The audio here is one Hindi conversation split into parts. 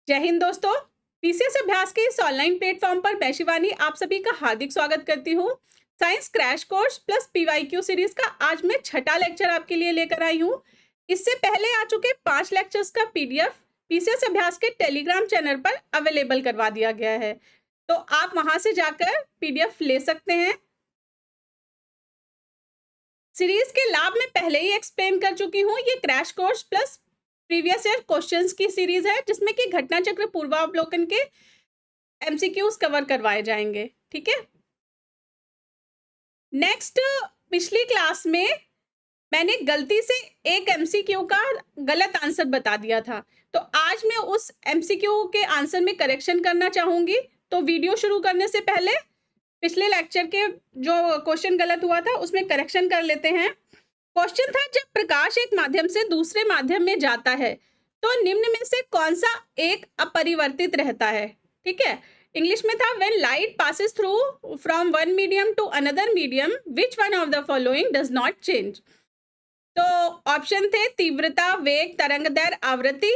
जय हिंद दोस्तों। पीसीएस अभ्यास के इस ऑनलाइन प्लेटफॉर्म पर मैं शिवानी आप सभी का हार्दिक स्वागत करती हूँ। Science crash course plus PYQ series का आज मैं छठा लेक्चर आपके लिए लेकर आई हूँ। इससे पहले आ चुके 5 लेक्चर्स का पीडीएफ पीसीएस अभ्यास के टेलीग्राम चैनल पर अवेलेबल करवा दिया गया है, तो आप वहां से जाकर पीडीएफ ले सकते हैं। सीरीज के लाभ मैं पहले ही एक्सप्लेन कर चुकी हूँ। ये crash course plus previous year questions की सीरीज है, जिसमें कि घटना चक्र पूर्वावलोकन के एमसीक्यूज कवर करवाए जाएंगे। ठीक है, नेक्स्ट, पिछली क्लास में मैंने गलती से एक एमसीक्यू का गलत आंसर बता दिया था, तो आज मैं उस एमसीक्यू के आंसर में करेक्शन करना चाहूंगी। तो वीडियो शुरू करने से पहले पिछले लेक्चर के जो क्वेश्चन गलत हुआ था उसमें करेक्शन कर लेते हैं। क्वेश्चन था, जब प्रकाश एक माध्यम से दूसरे माध्यम में जाता है तो निम्न में से कौन सा एक अपरिवर्तित रहता है। ठीक है, इंग्लिश में था, when light passes through from one medium to another medium which one of the following does not change. तो ऑप्शन थे तीव्रता, वेग, तरंगदैर्घ्य, आवृत्ति।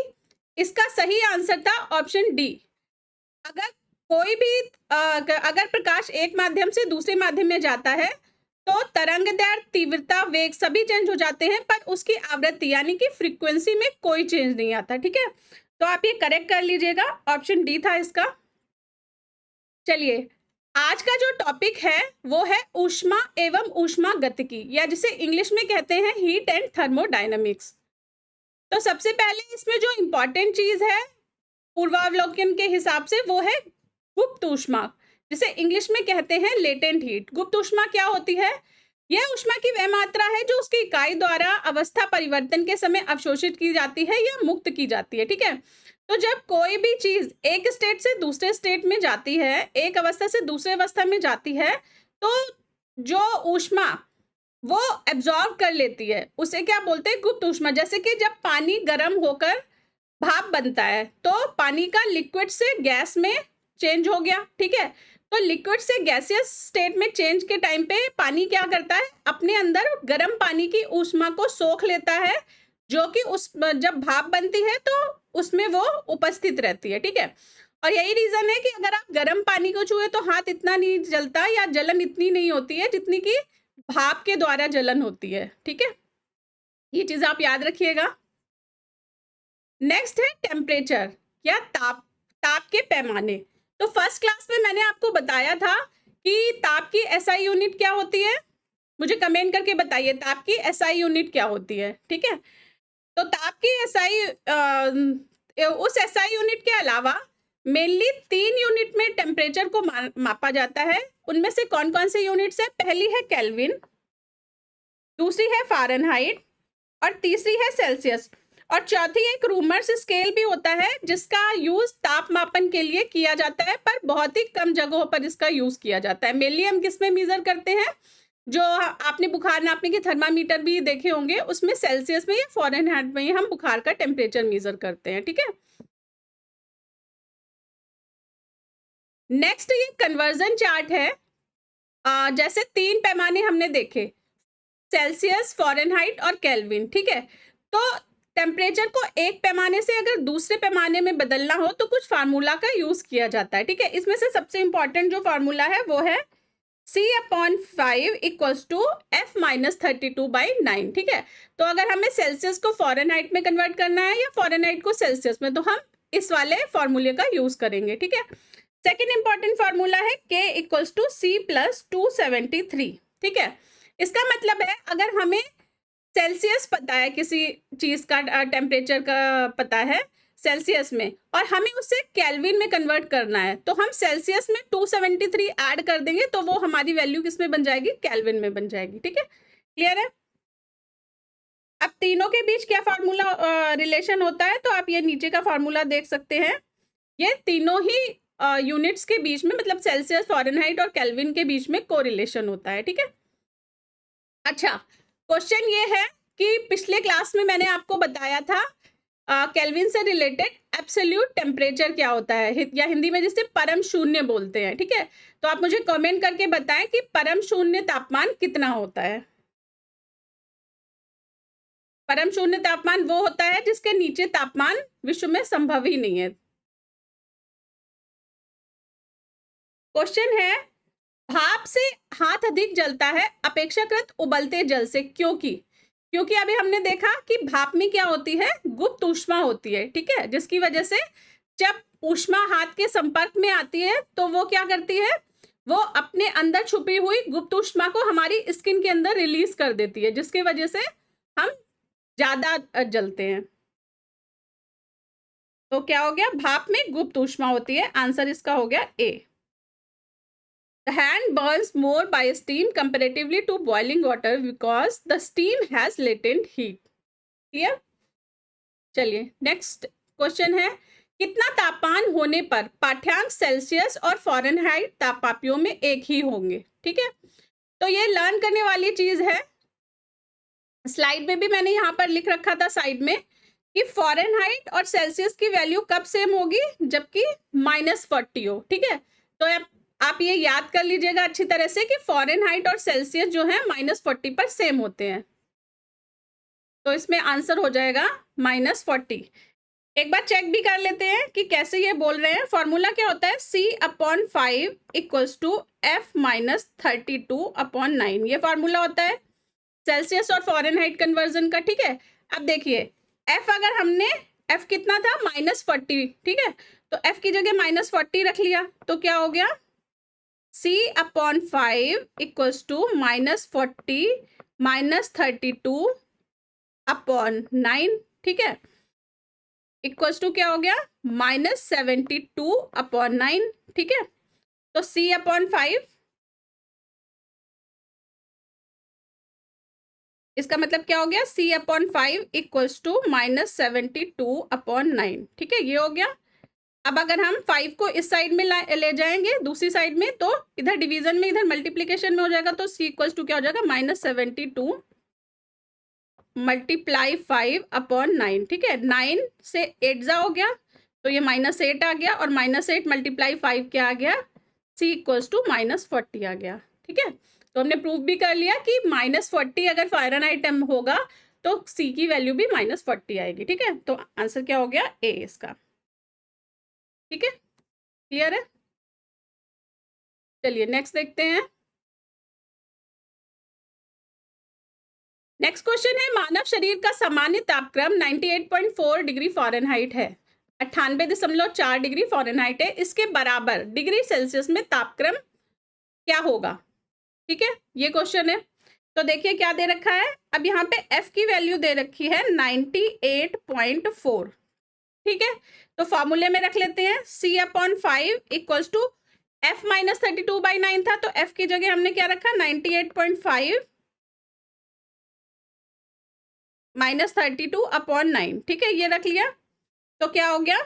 इसका सही आंसर था ऑप्शन डी। अगर कोई भी अगर प्रकाश एक माध्यम से दूसरे माध्यम में जाता है तो तरंगदैर्घ्य, तीव्रता, वेग सभी चेंज हो जाते हैं, पर उसकी आवृत्ति यानी कि फ्रीक्वेंसी में कोई चेंज नहीं आता। ठीक है, तो आप ये करेक्ट कर लीजिएगा, ऑप्शन डी था इसका। चलिए, आज का जो टॉपिक है वो है ऊष्मा एवं ऊष्मा गतिकी, या जिसे इंग्लिश में कहते हैं हीट एंड थर्मोडायनामिक्स। तो सबसे पहले इसमें जो इंपॉर्टेंट चीज है पूर्वावलोकन के हिसाब से वो है गुप्त ऊष्मा, जिसे इंग्लिश में कहते हैं लेटेंट हीट। गुप्त ऊष्मा क्या होती है? यह ऊष्मा की वह मात्रा है जो उसकी इकाई द्वारा अवस्था परिवर्तन के समय अवशोषित की जाती है या मुक्त की जाती है। ठीक है, तो जब कोई भी चीज एक स्टेट से दूसरे स्टेट में जाती है, एक अवस्था से दूसरे अवस्था में जाती है, तो जो ऊष्मा वो एब्जॉर्ब कर लेती है उसे क्या बोलते हैं? गुप्त ऊष्मा। जैसे कि जब पानी गर्म होकर भाप बनता है तो पानी का लिक्विड से गैस में चेंज हो गया। ठीक है, तो लिक्विड से गैसियस स्टेट में चेंज के टाइम पे पानी क्या करता है? अपने अंदर गर्म पानी की ऊष्मा को सोख लेता है, जो कि उस जब भाप बनती है तो उसमें वो उपस्थित रहती है। ठीक है, और यही रीजन है कि अगर आप गर्म पानी को छुए तो हाथ इतना नहीं जलता या जलन इतनी नहीं होती है जितनी कि भाप के द्वारा जलन होती है। ठीक है, ये चीज आप याद रखिएगा। नेक्स्ट है टेम्परेचर या ताप के पैमाने। तो फर्स्ट क्लास में मैंने आपको बताया था कि ताप की एसआई यूनिट क्या होती है। मुझे कमेंट करके बताइए ताप की एसआई यूनिट क्या होती है। ठीक है, तो ताप की एसआई उस एसआई यूनिट के अलावा मेनली 3 यूनिट में टेम्परेचर को मापा जाता है। उनमें से कौन कौन से यूनिट्स है? पहली है केल्विन, दूसरी है फ़ारेनहाइट और तीसरी है सेल्सियस, और चौथी एक रूमर्स स्केल भी होता है जिसका यूज तापमापन के लिए किया जाता है, पर बहुत ही कम जगहों पर इसका यूज किया जाता है। मेनली हम किस में मेजर करते हैं? जो आपने बुखार नापने के थर्मामीटर भी देखे होंगे, उसमें सेल्सियस में या फ़ारेनहाइट में हम बुखार का टेम्परेचर मेजर करते हैं। ठीक है, नेक्स्ट ये कन्वर्जन चार्ट है। जैसे 3 पैमाने हमने देखे, सेल्सियस, फ़ारेनहाइट और केल्विन। ठीक है, तो टेम्परेचर को एक पैमाने से अगर दूसरे पैमाने में बदलना हो तो कुछ फार्मूला का यूज किया जाता है। ठीक है, इसमें से सबसे इंपॉर्टेंट जो फार्मूला है वो है C/5 इक्वल्स टू F-32/9। ठीक है, तो अगर हमें सेल्सियस को फ़ारेनहाइट में कन्वर्ट करना है या फ़ारेनहाइट को सेल्सियस में, तो हम इस वाले फॉर्मूले का यूज करेंगे। ठीक है, सेकेंड इंपॉर्टेंट फार्मूला है K इक्वल्स टू C+273। ठीक है, इसका मतलब है अगर हमें सेल्सियस पता है, किसी चीज का टेम्परेचर का पता है सेल्सियस में, और हमें उसे केल्विन में कन्वर्ट करना है, तो हम सेल्सियस में 273 ऐड कर देंगे तो वो हमारी वैल्यू किस में बन जाएगी? केल्विन में बन जाएगी। ठीक है, क्लियर है? अब तीनों के बीच क्या फार्मूला रिलेशन होता है, तो आप ये नीचे का फार्मूला देख सकते हैं। ये तीनों ही यूनिट्स के बीच में, मतलब सेल्सियस, फ़ारेनहाइट और केल्विन के बीच में कोरिलेशन होता है। ठीक है, अच्छा, क्वेश्चन ये है कि पिछले क्लास में मैंने आपको बताया था केल्विन से रिलेटेड एब्सोल्यूट टेम्परेचर क्या होता है, या हिंदी में जिसे परम शून्य बोलते हैं। ठीक है, तो आप मुझे कमेंट करके बताएं कि परम शून्य तापमान कितना होता है। परम शून्य तापमान वो होता है जिसके नीचे तापमान विश्व में संभव ही नहीं है। क्वेश्चन है, भाप से हाथ अधिक जलता है अपेक्षाकृत उबलते जल से, क्योंकि अभी हमने देखा कि भाप में क्या होती है, गुप्त ऊष्मा होती है, ठीक है, जिसकी वजह से जब ऊष्मा हाथ के संपर्क में आती है तो वो क्या करती है, वो अपने अंदर छुपी हुई गुप्त ऊष्मा को हमारी स्किन के अंदर रिलीज कर देती है, जिसकी वजह से हम ज्यादा जलते हैं। तो क्या हो गया, भाप में गुप्त ऊष्मा होती है, आंसर इसका हो गया ए। The hand burns more by steam comparatively to boiling water because the steam has latent heat. Clear? चलिए नेक्स्ट क्वेश्चन है, कितना तापमान होने पर पाठ्यांक सेल्सियस और फ़ारेनहाइट तापमापियों में एक ही होंगे? ठीक है, तो ये लर्न करने वाली चीज है। स्लाइड में भी मैंने यहाँ पर लिख रखा था साइड में कि फ़ारेनहाइट और सेल्सियस की वैल्यू कब सेम होगी, जबकि -40 हो। ठीक है, तो आप ये याद कर लीजिएगा अच्छी तरह से कि फ़ारेनहाइट और सेल्सियस जो है -40 पर सेम होते हैं। तो इसमें आंसर हो जाएगा -40। एक बार चेक भी कर लेते हैं कि कैसे ये बोल रहे हैं। फॉर्मूला क्या होता है, C/5 = F - 32/9, ये फॉर्मूला होता है सेल्सियस और फ़ारेनहाइट कन्वर्जन का। ठीक है, अब देखिए F अगर हमने F कितना था -40, ठीक है, तो F की जगह -40 रख लिया तो क्या हो गया, C/5 = -40 - 32/9, ठीक है, इक्वल्स टू क्या हो गया, -72/9, ठीक है। तो C/5 इसका मतलब क्या हो गया, C/5 = -72/9, ठीक है, ये हो गया। अब अगर हम 5 को इस साइड में ले जाएंगे दूसरी साइड में, तो इधर डिवीजन में इधर मल्टीप्लीकेशन में हो जाएगा, तो C = क्या हो जाएगा, -72 × 5/9, ठीक है, 9 से 8 जा हो गया तो ये -8 आ गया, और -8 × 5 क्या आ गया, C = -40 आ गया। ठीक है, तो हमने प्रूव भी कर लिया कि -40 अगर फ़ारेनहाइट होगा तो C की वैल्यू भी -40 आएगी। ठीक है, तो आंसर क्या हो गया, ए इसका। ठीक है, क्लियर है। चलिए नेक्स्ट देखते हैं। नेक्स्ट क्वेश्चन है, मानव शरीर का सामान्य तापक्रम 98.4 डिग्री फ़ारेनहाइट है, 98.4 डिग्री फ़ारेनहाइट है, इसके बराबर डिग्री सेल्सियस में तापक्रम क्या होगा? ठीक है, ये क्वेश्चन है। तो देखिए क्या दे रखा है, अब यहाँ पे F की वैल्यू दे रखी है 98.4, ठीक है, तो फॉर्मूले में रख लेते हैं, C/5 = F - 32/9 था, तो F की जगह हमने क्या रखा, 98.5 - 32/9, ठीक है, ये रख लिया। तो क्या हो गया,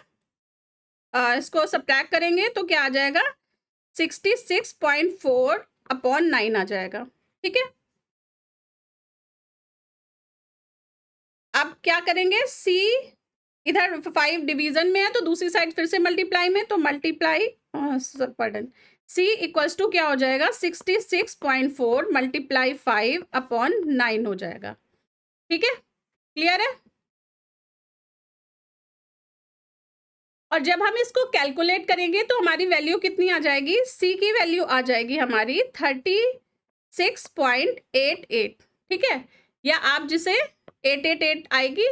इसको सब्ट्रैक्ट करेंगे तो क्या आ जाएगा, 66.4/9 आ जाएगा। ठीक है, अब क्या करेंगे, C इधर 5 डिवीजन में है तो दूसरी साइड फिर से मल्टीप्लाई में, तो मल्टीप्लाई पॉर्डन C = क्या हो जाएगा, 66.4 × 5/9 हो जाएगा। ठीक है, क्लियर है। और जब हम इसको कैलकुलेट करेंगे तो हमारी वैल्यू कितनी आ जाएगी, C की वैल्यू आ जाएगी हमारी 36.88, ठीक है, या आप जिसे 888 आएगी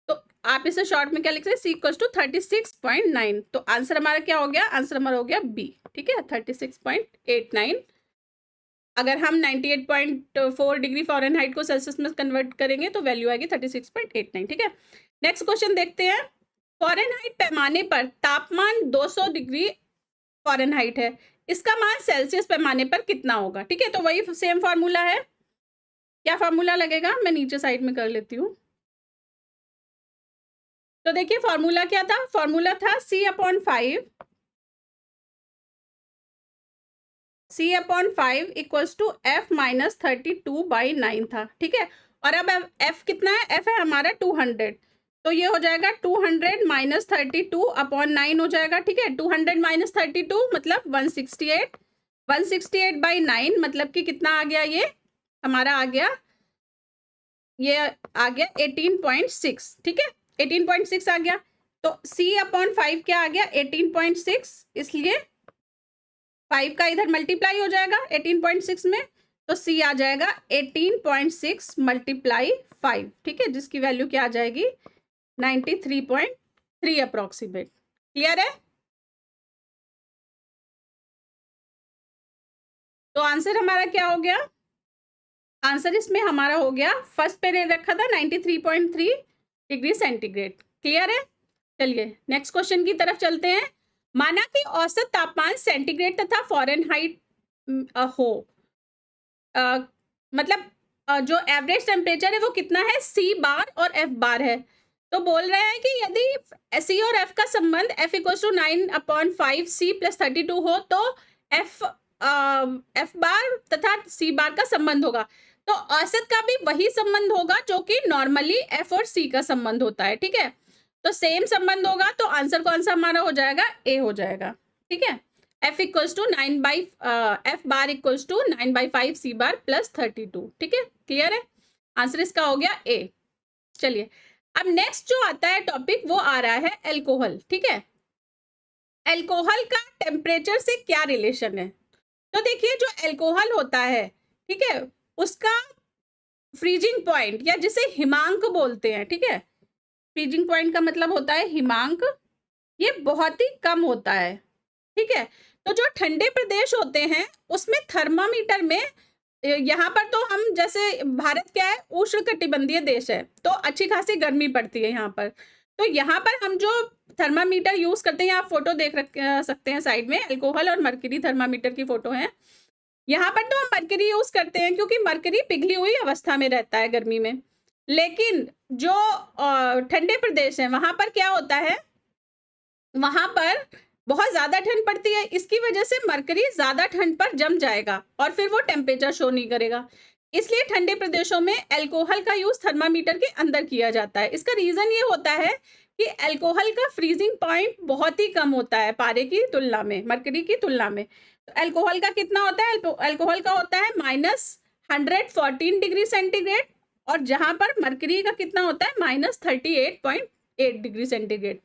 तो आप इसे शॉर्ट में क्या लिख सकते हैं, C = 36.9, तो आंसर हमारा क्या हो गया, आंसर हमारा हो गया बी। ठीक है, 36.89। अगर हम 98.4 डिग्री फ़ारेनहाइट को सेल्सियस में कन्वर्ट करेंगे तो वैल्यू आएगी 36.89। ठीक है, नेक्स्ट क्वेश्चन देखते हैं। फ़ारेनहाइट पैमाने पर तापमान 200 डिग्री फ़ारेनहाइट है, इसका मान सेल्सियस पैमाने पर कितना होगा? ठीक है, तो वही सेम फार्मूला है। क्या फार्मूला लगेगा, मैं नीचे साइड में कर लेती हूँ। तो देखिए फार्मूला क्या था, फार्मूला था C/5 = F - 32/9 था। ठीक है, और अब F कितना है, F है हमारा 200, तो ये हो जाएगा 200 - 32/9 हो जाएगा। ठीक है, 200 - 32 मतलब 168, 168/9 मतलब कि कितना आ गया, ये हमारा आ गया, ये आ गया 18.6। ठीक है, 18.6 आ गया, तो C/5 क्या आ गया, 18.6, इसलिए 5 का इधर मल्टीप्लाई हो जाएगा 18.6 में, तो सी आ जाएगा 18.6 मल्टीप्लाई 5, ठीक है, जिसकी वैल्यू क्या आ जाएगी 93.3 अप्रोक्सीमेट। क्लियर है? तो आंसर हमारा क्या हो गया? आंसर इसमें हमारा हो गया, फर्स्ट पे रखा था 93.3 डिग्री सेंटीग्रेड। क्लियर है? चलिए नेक्स्ट क्वेश्चन की तरफ चलते हैं। माना कि औसत तापमान सेंटीग्रेड तथा फ़ारेनहाइट हो, मतलब जो एवरेज टेम्परेचर है वो कितना है, सी बार और एफ बार है। तो बोल रहे हैं कि यदि सी और एफ का संबंध F equal to 9/5 C plus 32 हो तो एफ बार तथा सी बार का संबंध होगा। तो औसत का भी वही संबंध होगा जो कि नॉर्मली एफ और सी का संबंध होता है, ठीक है। तो सेम संबंध होगा, तो आंसर कौन सा हमारा हो जाएगा, ए हो जाएगा, ठीक है। F equals to 9/, F bar equals to 9/5 C bar plus 32, ठीक है। क्लियर है? आंसर इसका हो गया ए। चलिए अब नेक्स्ट जो आता है टॉपिक वो आ रहा है एल्कोहल, ठीक है। एल्कोहल का टेम्परेचर से क्या रिलेशन है? तो देखिए जो एल्कोहल होता है, ठीक है, उसका फ्रीजिंग पॉइंट या जिसे हिमांक बोलते हैं, ठीक है, फ्रीजिंग पॉइंट का मतलब होता है हिमांक, ये बहुत ही कम होता है, ठीक है। तो जो ठंडे प्रदेश होते हैं उसमें थर्मामीटर में, यहाँ पर तो हम जैसे भारत क्या है, उष्णकटिबंधीय देश है, तो अच्छी खासी गर्मी पड़ती है यहाँ पर। तो यहाँ पर हम जो थर्मामीटर यूज करते हैं, आप फोटो देख सकते हैं साइड में, अल्कोहल और मरकरी थर्मामीटर की फोटो है। यहाँ पर तो हम मरकरी यूज करते हैं क्योंकि मरकरी पिघली हुई अवस्था में रहता है गर्मी में। लेकिन जो ठंडे प्रदेश है वहां पर क्या होता है, वहां पर बहुत ज्यादा ठंड पड़ती है, इसकी वजह से मरकरी ज्यादा ठंड पर जम जाएगा और फिर वो टेम्परेचर शो नहीं करेगा। इसलिए ठंडे प्रदेशों में अल्कोहल का यूज थर्मामीटर के अंदर किया जाता है। इसका रीजन ये होता है कि अल्कोहल का फ्रीजिंग पॉइंट बहुत ही कम होता है पारे की तुलना में, मरकरी की तुलना में। तो अल्कोहल का कितना होता है, अल्कोहल का होता है -114 डिग्री सेंटीग्रेड, और जहां पर मरकरी का कितना होता है -38.8 डिग्री सेंटीग्रेड।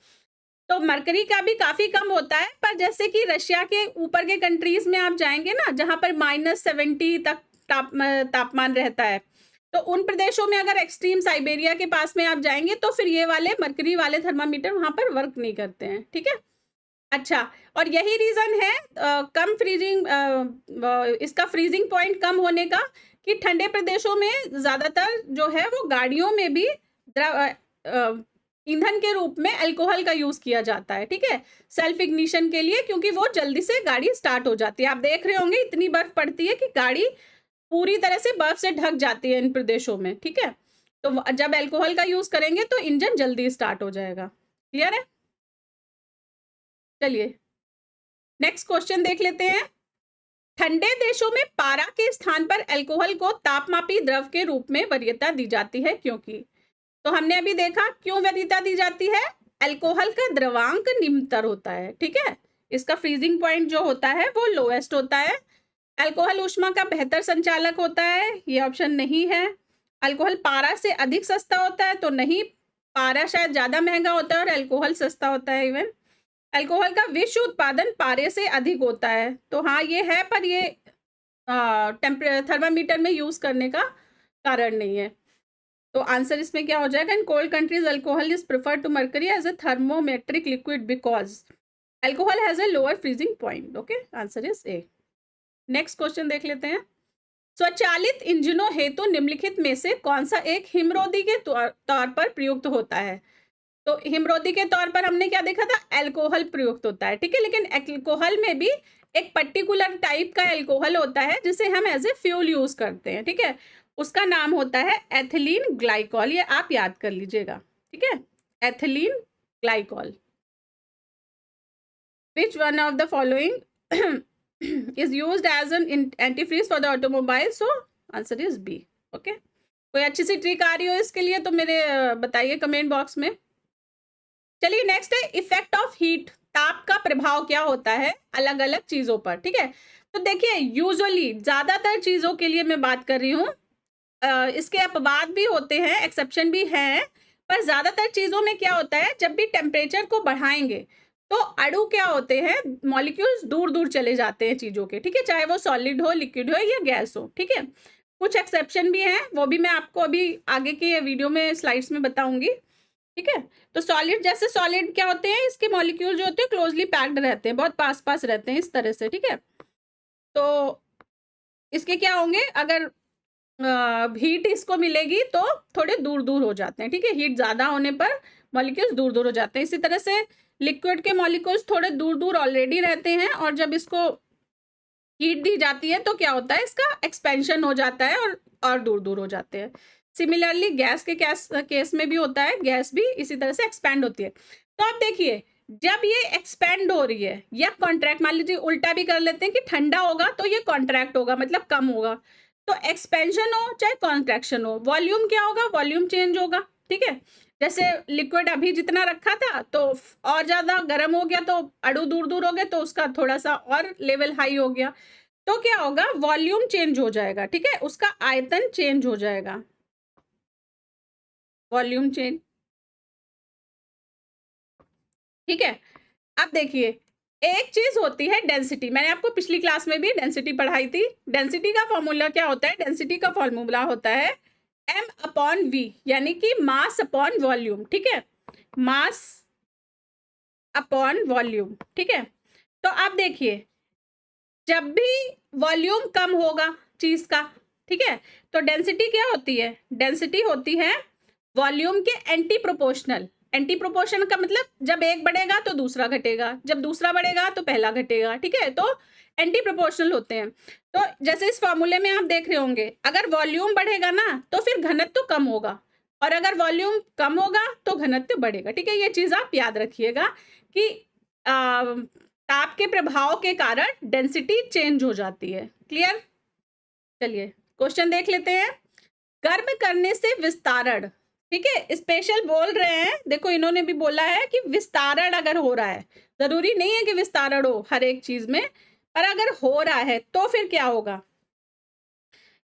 तो मरकरी का भी काफी कम होता है, पर जैसे कि रशिया के ऊपर के कंट्रीज में आप जाएंगे ना, जहां पर -70 तक तापमान रहता है, तो उन प्रदेशों में अगर एक्सट्रीम साइबेरिया के पास में आप जाएंगे तो फिर ये वाले मरकरी वाले थर्मामीटर वहां पर वर्क नहीं करते हैं, ठीक है। अच्छा, और यही रीजन है कम फ्रीजिंग, इसका फ्रीजिंग पॉइंट कम होने का, कि ठंडे प्रदेशों में ज्यादातर जो है वो गाड़ियों में भी ईंधन के रूप में अल्कोहल का यूज किया जाता है, ठीक है, सेल्फ इग्निशन के लिए, क्योंकि वो जल्दी से गाड़ी स्टार्ट हो जाती है। आप देख रहे होंगे इतनी बर्फ पड़ती है कि गाड़ी पूरी तरह से बर्फ से ढक जाती है इन प्रदेशों में, ठीक है। तो जब अल्कोहल का यूज करेंगे तो इंजन जल्दी स्टार्ट हो जाएगा। क्लियर है? चलिए नेक्स्ट क्वेश्चन देख लेते हैं। ठंडे देशों में पारा के स्थान पर अल्कोहल को तापमापी द्रव के रूप में वरीयता दी जाती है, क्योंकि, तो हमने अभी देखा क्यों वरीयता दी जाती है, अल्कोहल का द्रवांक निम्नतर होता है, ठीक है, इसका फ्रीजिंग पॉइंट जो होता है वो लोएस्ट होता है। अल्कोहल ऊष्मा का बेहतर संचालक होता है, ये ऑप्शन नहीं है। अल्कोहल पारा से अधिक सस्ता होता है, तो नहीं, पारा शायद ज्यादा महंगा होता है और अल्कोहल सस्ता होता है। इवन अल्कोहल का विश्व उत्पादन पारे से अधिक होता है, तो हाँ ये है, पर ये थर्मामीटर में यूज करने का कारण नहीं है। तो आंसर इसमें क्या हो जाएगा, in cold countries alcohol is preferred to mercury as a thermometric liquid because alcohol has a lower freezing point. Okay, answer is A. Next question देख लेते हैं। स्वचालित इंजनों हेतु निम्नलिखित में से कौन सा एक हिमरोधी के तौर पर प्रयुक्त होता है? तो हिमरोधी के तौर पर हमने क्या देखा था, अल्कोहल प्रयुक्त होता है, ठीक है, लेकिन अल्कोहल में भी एक पर्टिकुलर टाइप का अल्कोहल होता है जिसे हम एज ए फ्यूल यूज करते हैं, ठीक है, उसका नाम होता है एथिलीन ग्लाइकॉल, ये आप याद कर लीजिएगा, ठीक है, ethylene glycol. Which one of the following is used as an antifreeze for the automobile? So answer is B. Okay, कोई अच्छी सी ट्रिक आ रही हो इसके लिए तो मेरे बताइए कमेंट बॉक्स में। चलिए नेक्स्ट है इफेक्ट ऑफ हीट, ताप का प्रभाव क्या होता है अलग अलग चीजों पर, ठीक है। तो देखिए यूजुअली ज्यादातर चीजों के लिए मैं बात कर रही हूँ, इसके अपवाद भी होते हैं, एक्सेप्शन भी है, पर ज्यादातर चीजों में क्या होता है, जब भी टेम्परेचर को बढ़ाएंगे तो अणु क्या होते हैं, मॉलिक्यूल्स दूर दूर चले जाते हैं चीजों के, ठीक है, चाहे वो सॉलिड हो, लिक्विड हो या गैस हो, ठीक है। कुछ एक्सेप्शन भी हैं, वो भी मैं आपको अभी आगे के वीडियो में स्लाइड्स में बताऊंगी, ठीक है। तो सॉलिड, जैसे सॉलिड क्या होते हैं, इसके मॉलिक्यूल जो होते हैं क्लोजली पैक्ड रहते हैं, बहुत पास पास रहते हैं इस तरह से, ठीक है। तो इसके क्या होंगे, अगर हीट इसको मिलेगी तो थोड़े दूर दूर हो जाते हैं, ठीक है, हीट ज्यादा होने पर मॉलिक्यूल्स दूर दूर हो जाते हैं। इसी तरह से लिक्विड के मॉलिक्यूल्स थोड़े दूर दूर ऑलरेडी रहते हैं, और जब इसको हीट दी जाती है तो क्या होता है, इसका एक्सपेंशन हो जाता है और दूर दूर हो जाते हैं। सिमिलरली गैस के केस में भी होता है, गैस भी इसी तरह से एक्सपेंड होती है। तो आप देखिए, जब ये एक्सपेंड हो रही है या कॉन्ट्रैक्ट, मान लीजिए उल्टा भी कर लेते हैं कि ठंडा होगा तो ये कॉन्ट्रैक्ट होगा, मतलब कम होगा। तो एक्सपेंशन हो चाहे कॉन्ट्रैक्शन हो, वॉल्यूम क्या होगा, वॉल्यूम चेंज होगा, ठीक है। जैसे लिक्विड अभी जितना रखा था तो और ज्यादा गर्म हो गया, तो अणु दूर दूर हो गए, तो उसका थोड़ा सा और लेवल हाई हो गया, तो क्या होगा, वॉल्यूम चेंज हो जाएगा, ठीक है, उसका आयतन चेंज हो जाएगा, वॉल्यूम चेंज, ठीक है। अब देखिए, एक चीज होती है डेंसिटी, मैंने आपको पिछली क्लास में भी डेंसिटी पढ़ाई थी। डेंसिटी का फॉर्मूला क्या होता है, डेंसिटी का फॉर्मूला होता है m/v, यानी कि मास अपॉन वॉल्यूम, ठीक है, मास अपॉन वॉल्यूम, ठीक है। तो आप देखिए, जब भी वॉल्यूम कम होगा चीज का, ठीक है, तो डेंसिटी क्या होती है, डेंसिटी होती है वॉल्यूम के एंटी प्रोपोर्शनल। एंटी प्रोपोर्शनल का मतलब जब एक बढ़ेगा तो दूसरा घटेगा, जब दूसरा बढ़ेगा तो पहला घटेगा, ठीक है, तो एंटी प्रोपोर्शनल होते हैं। तो जैसे इस फॉर्मूले में आप देख रहे होंगे, अगर वॉल्यूम बढ़ेगा ना तो फिर घनत्व कम होगा, और अगर वॉल्यूम कम होगा तो घनत्व बढ़ेगा, ठीक है। ये चीज आप याद रखिएगा कि ताप के प्रभाव के कारण डेंसिटी चेंज हो जाती है। क्लियर? चलिए क्वेश्चन देख लेते हैं। गर्म करने से विस्तारण, ठीक है, स्पेशल बोल रहे हैं, देखो इन्होंने भी बोला है कि विस्तारण अगर हो रहा है, जरूरी नहीं है कि विस्तारण हो हर एक चीज में, पर अगर हो रहा है तो फिर क्या होगा,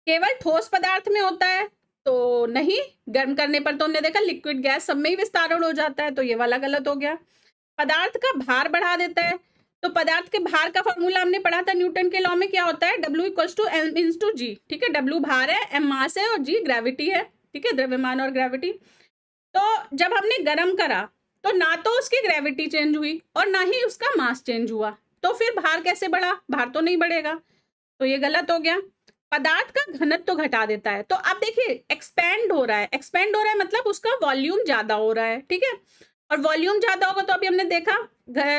केवल ठोस पदार्थ में होता है तो नहीं, गर्म करने पर तो हमने देखा लिक्विड गैस सब में ही विस्तारण हो जाता है, तो ये वाला गलत हो गया। पदार्थ का भार बढ़ा देता है, तो पदार्थ के भार का फॉर्मूला हमने पढ़ा था न्यूटन के लॉ में, क्या होता है, W = m/g, ठीक है, W भार है, m मास है और g ग्रेविटी है, ठीक है, द्रव्यमान और ग्रेविटी। तो जब हमने गर्म करा तो ना तो उसकी ग्रेविटी चेंज हुई और ना ही उसका मास चेंज हुआ, तो फिर भार कैसे बढ़ा, भार तो नहीं बढ़ेगा, तो ये गलत हो गया। पदार्थ का घनत्व तो घटा देता है, तो आप देखिए एक्सपेंड हो रहा है, एक्सपेंड हो रहा है मतलब उसका वॉल्यूम ज्यादा हो रहा है, ठीक है, और वॉल्यूम ज्यादा होगा तो अभी हमने देखा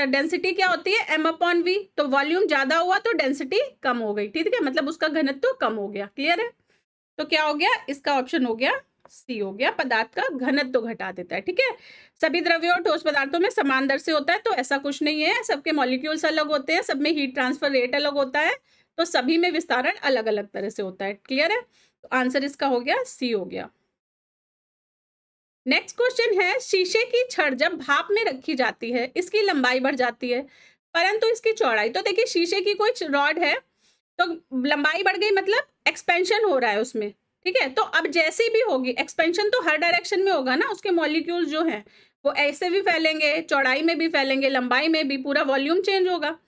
डेंसिटी क्या होती है, m/v, तो वॉल्यूम ज्यादा हुआ तो डेंसिटी कम हो गई, ठीक है, मतलब उसका घनत्व कम हो गया। क्लियर है? तो क्या हो गया, इसका ऑप्शन हो गया सी हो गया, पदार्थ का घनत्व घटा देता है, ठीक है। सभी द्रव्यों और ठोस पदार्थों में समान दर से होता है, तो ऐसा कुछ नहीं है, सबके मॉलिक्यूल्स अलग होते हैं, सब में हीट ट्रांसफर रेट अलग होता है, तो सभी में विस्तारण अलग अलग तरह से होता है। क्लियर है? तो आंसर इसका हो गया सी हो गया। नेक्स्ट क्वेश्चन है, शीशे की छड़ जब भाप में रखी जाती है इसकी लंबाई बढ़ जाती है परंतु इसकी चौड़ाई, तो देखिए शीशे की कोई रॉड है तो लंबाई बढ़ गई, मतलब एक्सपेंशन हो रहा है उसमें, ठीक है, तो अब जैसी भी होगी एक्सपेंशन तो हर डायरेक्शन में होगा ना, उसके मॉलिक्यूल्स जो हैं वो ऐसे भी फैलेंगे, चौड़ाई में भी फैलेंगे, लंबाई में भी, पूरा वॉल्यूम चेंज होगा,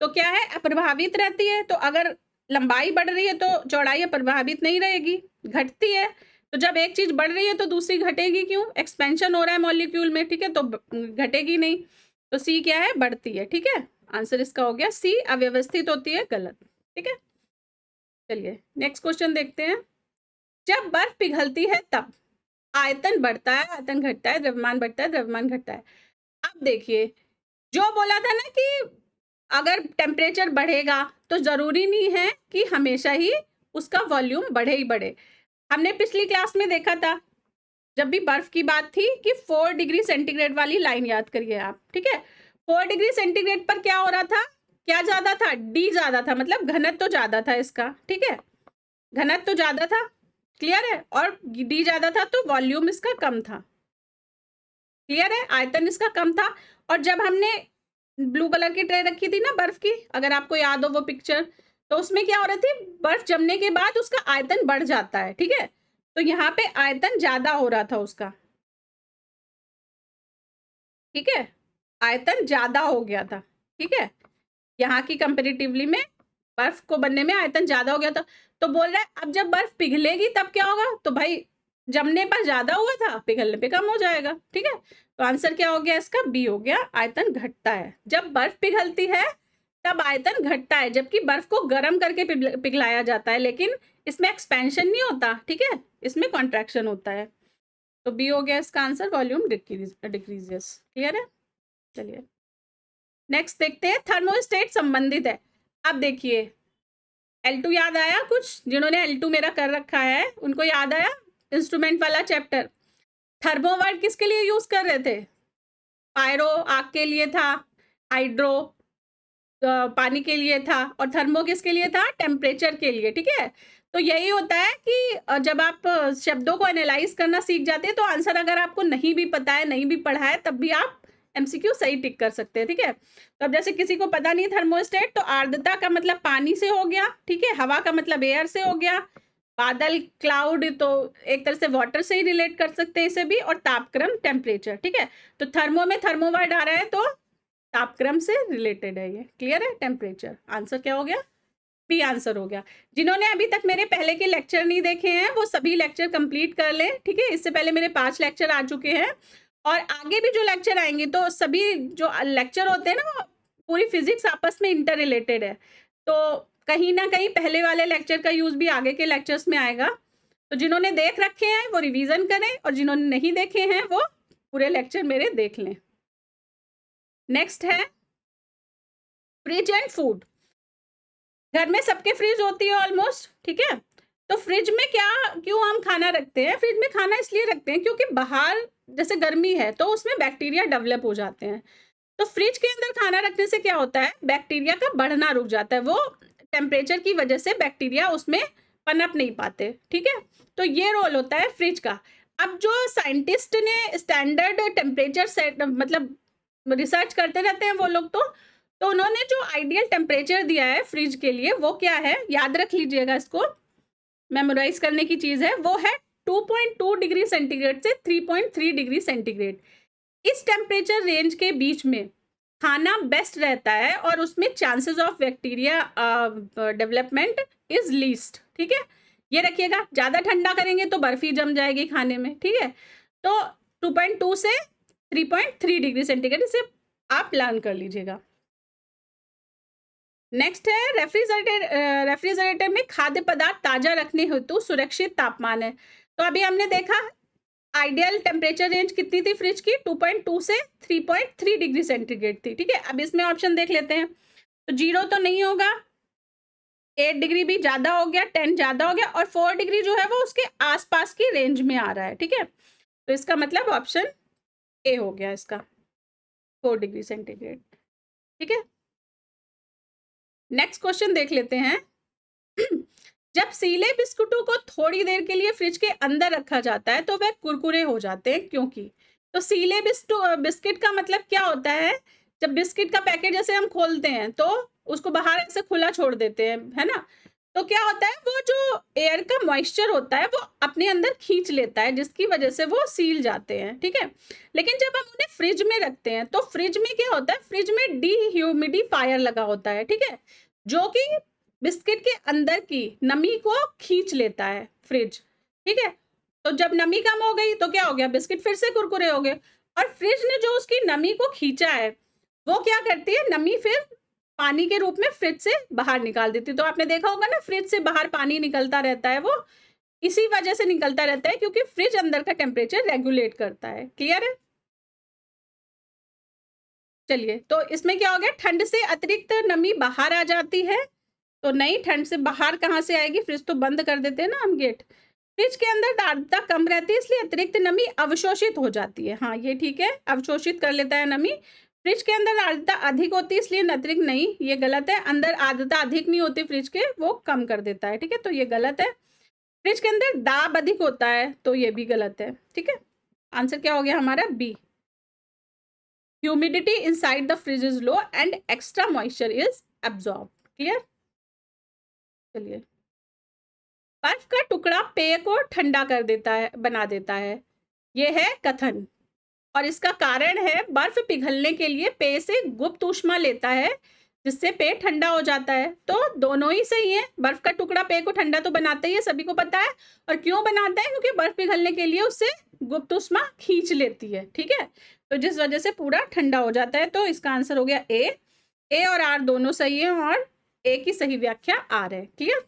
तो क्या है, अप्रभावित रहती है। तो अगर लंबाई बढ़ रही है तो चौड़ाई अप्रभावित नहीं रहेगी, घटती है, तो जब एक चीज बढ़ रही है तो दूसरी घटेगी, क्यों, एक्सपेंशन हो रहा है मॉलिक्यूल में, ठीक है, तो घटेगी नहीं, तो सी क्या है, बढ़ती है, ठीक है, आंसर इसका हो गया सी, अव्यवस्थित होती है, गलत, ठीक है। चलिए नेक्स्ट क्वेश्चन देखते हैं। जब बर्फ पिघलती है तब आयतन बढ़ता है, आयतन घटता है, द्रव्यमान बढ़ता है, द्रव्यमान घटता है। अब देखिए, जो बोला था ना कि अगर टेम्परेचर बढ़ेगा तो जरूरी नहीं है कि हमेशा ही उसका वॉल्यूम बढ़े ही बढ़े। हमने पिछली क्लास में देखा था, जब भी बर्फ की बात थी, कि 4 डिग्री सेंटीग्रेड वाली लाइन याद करिए आप, ठीक है, 4 डिग्री सेंटीग्रेड पर क्या हो रहा था, क्या ज्यादा था, डी ज्यादा था, मतलब घनत्व तो ज्यादा था इसका, ठीक है, घनत्व तो ज्यादा था, क्लियर है, और डी ज्यादा था तो वॉल्यूम इसका कम था, क्लियर है, आयतन इसका कम था। और जब हमने ब्लू कलर की ट्रे रखी थी ना बर्फ की, अगर आपको याद हो वो पिक्चर, तो उसमें क्या हो रही थी, बर्फ जमने के बाद उसका आयतन बढ़ जाता है, ठीक है, तो यहाँ पे आयतन ज्यादा हो रहा था उसका, ठीक है, आयतन ज्यादा हो गया था, ठीक है, यहाँ की कंपेरेटिवली में बर्फ को बनने में आयतन ज्यादा हो गया था। तो बोल रहा है अब जब बर्फ पिघलेगी तब क्या होगा, तो भाई जमने पर ज्यादा हुआ था, पिघलने पे कम हो जाएगा, ठीक है। तो आंसर क्या हो गया इसका, बी हो गया, आयतन घटता है। जब बर्फ पिघलती है तब आयतन घटता है, जबकि बर्फ को गर्म करके पिघलाया जाता है, लेकिन इसमें एक्सपेंशन नहीं होता, ठीक है, इसमें कॉन्ट्रैक्शन होता है। तो बी हो गया इसका आंसर, वॉल्यूम डिक्रीजेस। क्लियर है। चलिए नेक्स्ट देखते हैं, थर्मोस्टेट संबंधित है। अब देखिए L2 याद आया कुछ, जिन्होंने L2 मेरा कर रखा है उनको याद आया इंस्ट्रूमेंट वाला चैप्टर। थर्मो वर्ड किसके लिए यूज कर रहे थे, पायरो आग के लिए था, हाइड्रो पानी के लिए था, और थर्मो किसके लिए था, टेम्परेचर के लिए, ठीक है। तो यही होता है कि जब आप शब्दों को एनालाइज करना सीख जाते हैं तो आंसर अगर आपको नहीं भी पता है, नहीं भी पढ़ा है, तब भी आप एमसीक्यू सही टिक कर सकते हैं, ठीक है। तो अब जैसे किसी को पता नहीं थर्मोस्टेट, तो आर्द्रता का मतलब पानी से हो गया, ठीक है, हवा का मतलब एयर से हो गया, बादल क्लाउड तो एक तरह से वाटर से ही रिलेट कर सकते हैं इसे भी, और तापक्रम टेम्परेचर, ठीक है। तो थर्मो में थर्मो वर्ड आ रहा है तो तापक्रम से रिलेटेड है ये। क्लियर है। टेम्परेचर आंसर क्या हो गया, बी आंसर हो गया। जिन्होंने अभी तक मेरे पहले के लेक्चर नहीं देखे हैं वो सभी लेक्चर कंप्लीट कर लें, ठीक है। इससे पहले मेरे 5 लेक्चर आ चुके हैं और आगे भी जो लेक्चर आएंगे, तो सभी जो लेक्चर होते हैं ना, पूरी फिजिक्स आपस में इंटर रिलेटेड है, तो कहीं ना कहीं पहले वाले लेक्चर का यूज भी आगे के लेक्चर्स में आएगा। तो जिन्होंने देख रखे हैं वो रिवीजन करें, और जिन्होंने नहीं देखे हैं वो पूरे लेक्चर मेरे देख लें। नेक्स्ट है फ्रिज एंड फूड। घर में सबके फ्रिज होती है ऑलमोस्ट, ठीक है। तो फ्रिज में क्या, क्यों हम खाना रखते हैं, फ्रिज में खाना इसलिए रखते हैं क्योंकि बाहर जैसे गर्मी है तो उसमें बैक्टीरिया डेवलप हो जाते हैं। तो फ्रिज के अंदर खाना रखने से क्या होता है, बैक्टीरिया का बढ़ना रुक जाता है, वो टेम्परेचर की वजह से बैक्टीरिया उसमें पनप नहीं पाते, ठीक है। तो ये रोल होता है फ्रिज का। अब जो साइंटिस्ट ने स्टैंडर्ड टेम्परेचर सेट मतलब रिसर्च करते रहते हैं वो लोग, तो उन्होंने जो आइडियल टेम्परेचर दिया है फ्रिज के लिए वो क्या है, याद रख लीजिएगा, इसको मेमोराइज करने की चीज है, वो है 2.2 डिग्री सेंटीग्रेड से 3.3 डिग्री सेंटीग्रेड। इस टेम्परेचर रेंज के बीच में खाना बेस्ट रहता है और उसमें chances of bacteria development is least, ठीक है। ये रखिएगा, ज्यादा ठंडा करेंगे तो बर्फी जम जाएगी खाने में, ठीक है। तो 2.2 से 3.3 डिग्री सेंटीग्रेड, इसे आप लर्न कर लीजिएगा। नेक्स्ट है रेफ्रिजरेटर में खाद्य पदार्थ ताजा रखने हेतु सुरक्षित तापमान है। तो अभी हमने देखा आइडियल टेम्परेचर रेंज कितनी थी फ्रिज की, 2.2 से 3.3 डिग्री सेंटीग्रेड थी, ठीक है। अब इसमें ऑप्शन देख लेते हैं, तो 0 तो नहीं होगा, 8 डिग्री भी ज्यादा हो गया, 10 ज्यादा हो गया, और 4 डिग्री जो है वो उसके आसपास की रेंज में आ रहा है, ठीक है। तो इसका मतलब ऑप्शन ए हो गया इसका, 4 डिग्री सेंटीग्रेड, ठीक है। नेक्स्ट क्वेश्चन देख लेते हैं। जब सीले बिस्कुटों को थोड़ी देर के लिए फ्रिज के अंदर रखा जाता है तो वह कुरकुरे हो जाते हैं, क्योंकि। तो सीले बिस्किट का मतलब क्या होता है, जब बिस्किट का पैकेट जैसे हम खोलते हैं तो उसको बाहर ऐसे खुला छोड़ देते हैं, है ना, तो क्या होता है, वो जो एयर का मॉइस्चर होता है वो अपने अंदर खींच लेता है, जिसकी वजह से वो सील जाते हैं, ठीक है। लेकिन जब हम उन्हें फ्रिज में रखते हैं तो फ्रिज में क्या होता है, फ्रिज में डीह्यूमिडिफायर लगा होता है, ठीक है, जो कि बिस्किट के अंदर की नमी को खींच लेता है फ्रिज, ठीक है। तो जब नमी कम हो गई तो क्या हो गया, बिस्किट फिर से कुरकुरे हो गए, और फ्रिज ने जो उसकी नमी को खींचा है वो क्या करती है, नमी फिर पानी के रूप में फ्रिज से बाहर निकाल देती है। तो आपने देखा होगा ना, फ्रिज से बाहर पानी निकलता रहता है, वो इसी वजह से निकलता रहता है क्योंकि फ्रिज अंदर का टेम्परेचर रेगुलेट करता है। क्लियर है। चलिए, तो इसमें क्या हो गया, ठंड से अतिरिक्त नमी बाहर आ जाती है, तो नहीं, ठंड से बाहर कहाँ से आएगी, फ्रिज तो बंद कर देते हैं ना हम गेट। फ्रिज के अंदर आर्द्रता कम रहती है इसलिए अतिरिक्त नमी अवशोषित हो जाती है, हाँ ये ठीक है, अवशोषित कर लेता है नमी। फ्रिज के अंदर आर्द्रता अधिक होती है इसलिए अतिरिक्त नहीं, ये गलत है, अंदर आर्द्रता अधिक नहीं होती फ्रिज के, वो कम कर देता है, ठीक है, तो ये गलत है। फ्रिज के अंदर दाब अधिक होता है, तो ये भी गलत है, ठीक है। आंसर क्या हो गया हमारा, B. Humidity inside the fridge is low and extra moisture is absorb. Clear. चलिए, बर्फ का टुकड़ा पेय को ठंडा कर देता है, बना देता है, ये है कथन। और इसका कारण है बर्फ पिघलने के लिए पेय से गुप्त ऊष्मा लेता है, जिससे पेय ठंडा हो जाता है। तो दोनों ही सही है, बर्फ का टुकड़ा पेय को ठंडा तो बनाता ही है, सभी को पता है। और क्यों बनाता है? क्योंकि बर्फ पिघलने के लिए उससे गुप्त ऊष्मा खींच लेती है, ठीक है। तो जिस वजह से पूरा ठंडा हो जाता है। तो इसका आंसर हो गया ए और आर दोनों सही है और ए की सही व्याख्या आर है। क्लियर?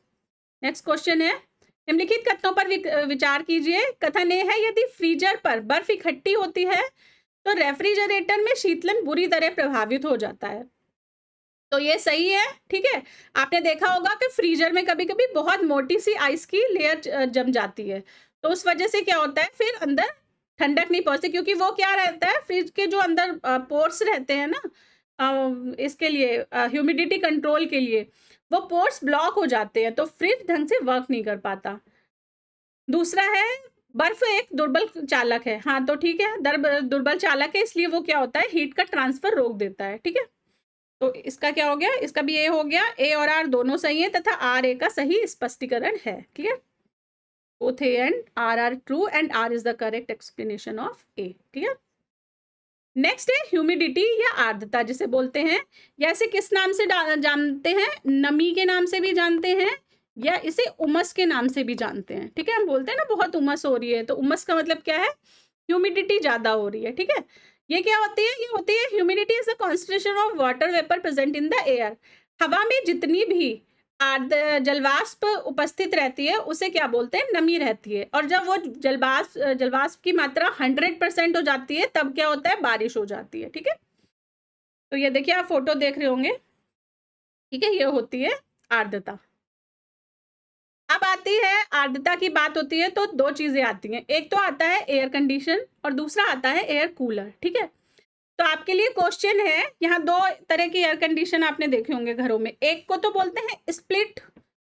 नेक्स्ट क्वेश्चन है, निम्नलिखित कथनों पर विचार कीजिए। कथन ए है, यदि फ्रीजर पर बर्फ इकट्ठी होती है तो रेफ्रिजरेटर में शीतलन बुरी तरह प्रभावित हो जाता है। तो ये सही है, ठीक है। आपने देखा होगा कि फ्रीजर में कभी कभी बहुत मोटी सी आइस की लेयर जम जाती है, तो उस वजह से क्या होता है, फिर अंदर ठंडक नहीं पहुंचती, क्योंकि वो क्या रहता है, फ्रिज के जो अंदर पोर्स रहते हैं ना, इसके लिए ह्यूमिडिटी कंट्रोल के लिए, वो पोर्स ब्लॉक हो जाते हैं, तो फ्रिज ढंग से वर्क नहीं कर पाता। दूसरा है, बर्फ एक दुर्बल चालक है। हाँ, तो ठीक है, दुर्बल चालक है, इसलिए वो क्या होता है, हीट का ट्रांसफर रोक देता है, ठीक है। तो इसका क्या हो गया, इसका भी ए हो गया। ए और आर दोनों सही है तथा आर ए का सही स्पष्टीकरण है। Clear? Both A and R are true and R is the correct explanation of A. Clear? Next है ह्यूमिडिटी या आर्द्रता जिसे बोलते हैं, या इसे किस नाम से जानते हैं, नमी के नाम से भी जानते हैं, या इसे उमस के नाम से भी जानते हैं, ठीक है। हम बोलते हैं ना बहुत उमस हो रही है, तो उमस का मतलब क्या है, ह्यूमिडिटी ज्यादा हो रही है, ठीक है। ये क्या होती है, ये होती है humidity is the concentration of water vapour present in the air. हवा में जितनी भी जलवाष्प उपस्थित रहती है उसे क्या बोलते हैं, नमी रहती है। और जब वो जलवाष्प की मात्रा 100% हो जाती है तब क्या होता है, बारिश हो जाती है, ठीक है। तो ये देखिए, आप फोटो देख रहे होंगे, ठीक है, ये होती है आर्द्रता। अब आती है आर्द्रता की बात होती है तो दो चीजें आती हैं, एक तो आता है एयर कंडीशन और दूसरा आता है एयर कूलर, ठीक है। तो आपके लिए क्वेश्चन है, यहाँ दो तरह की एयर कंडीशन आपने देखे होंगे घरों में, एक को तो बोलते हैं स्प्लिट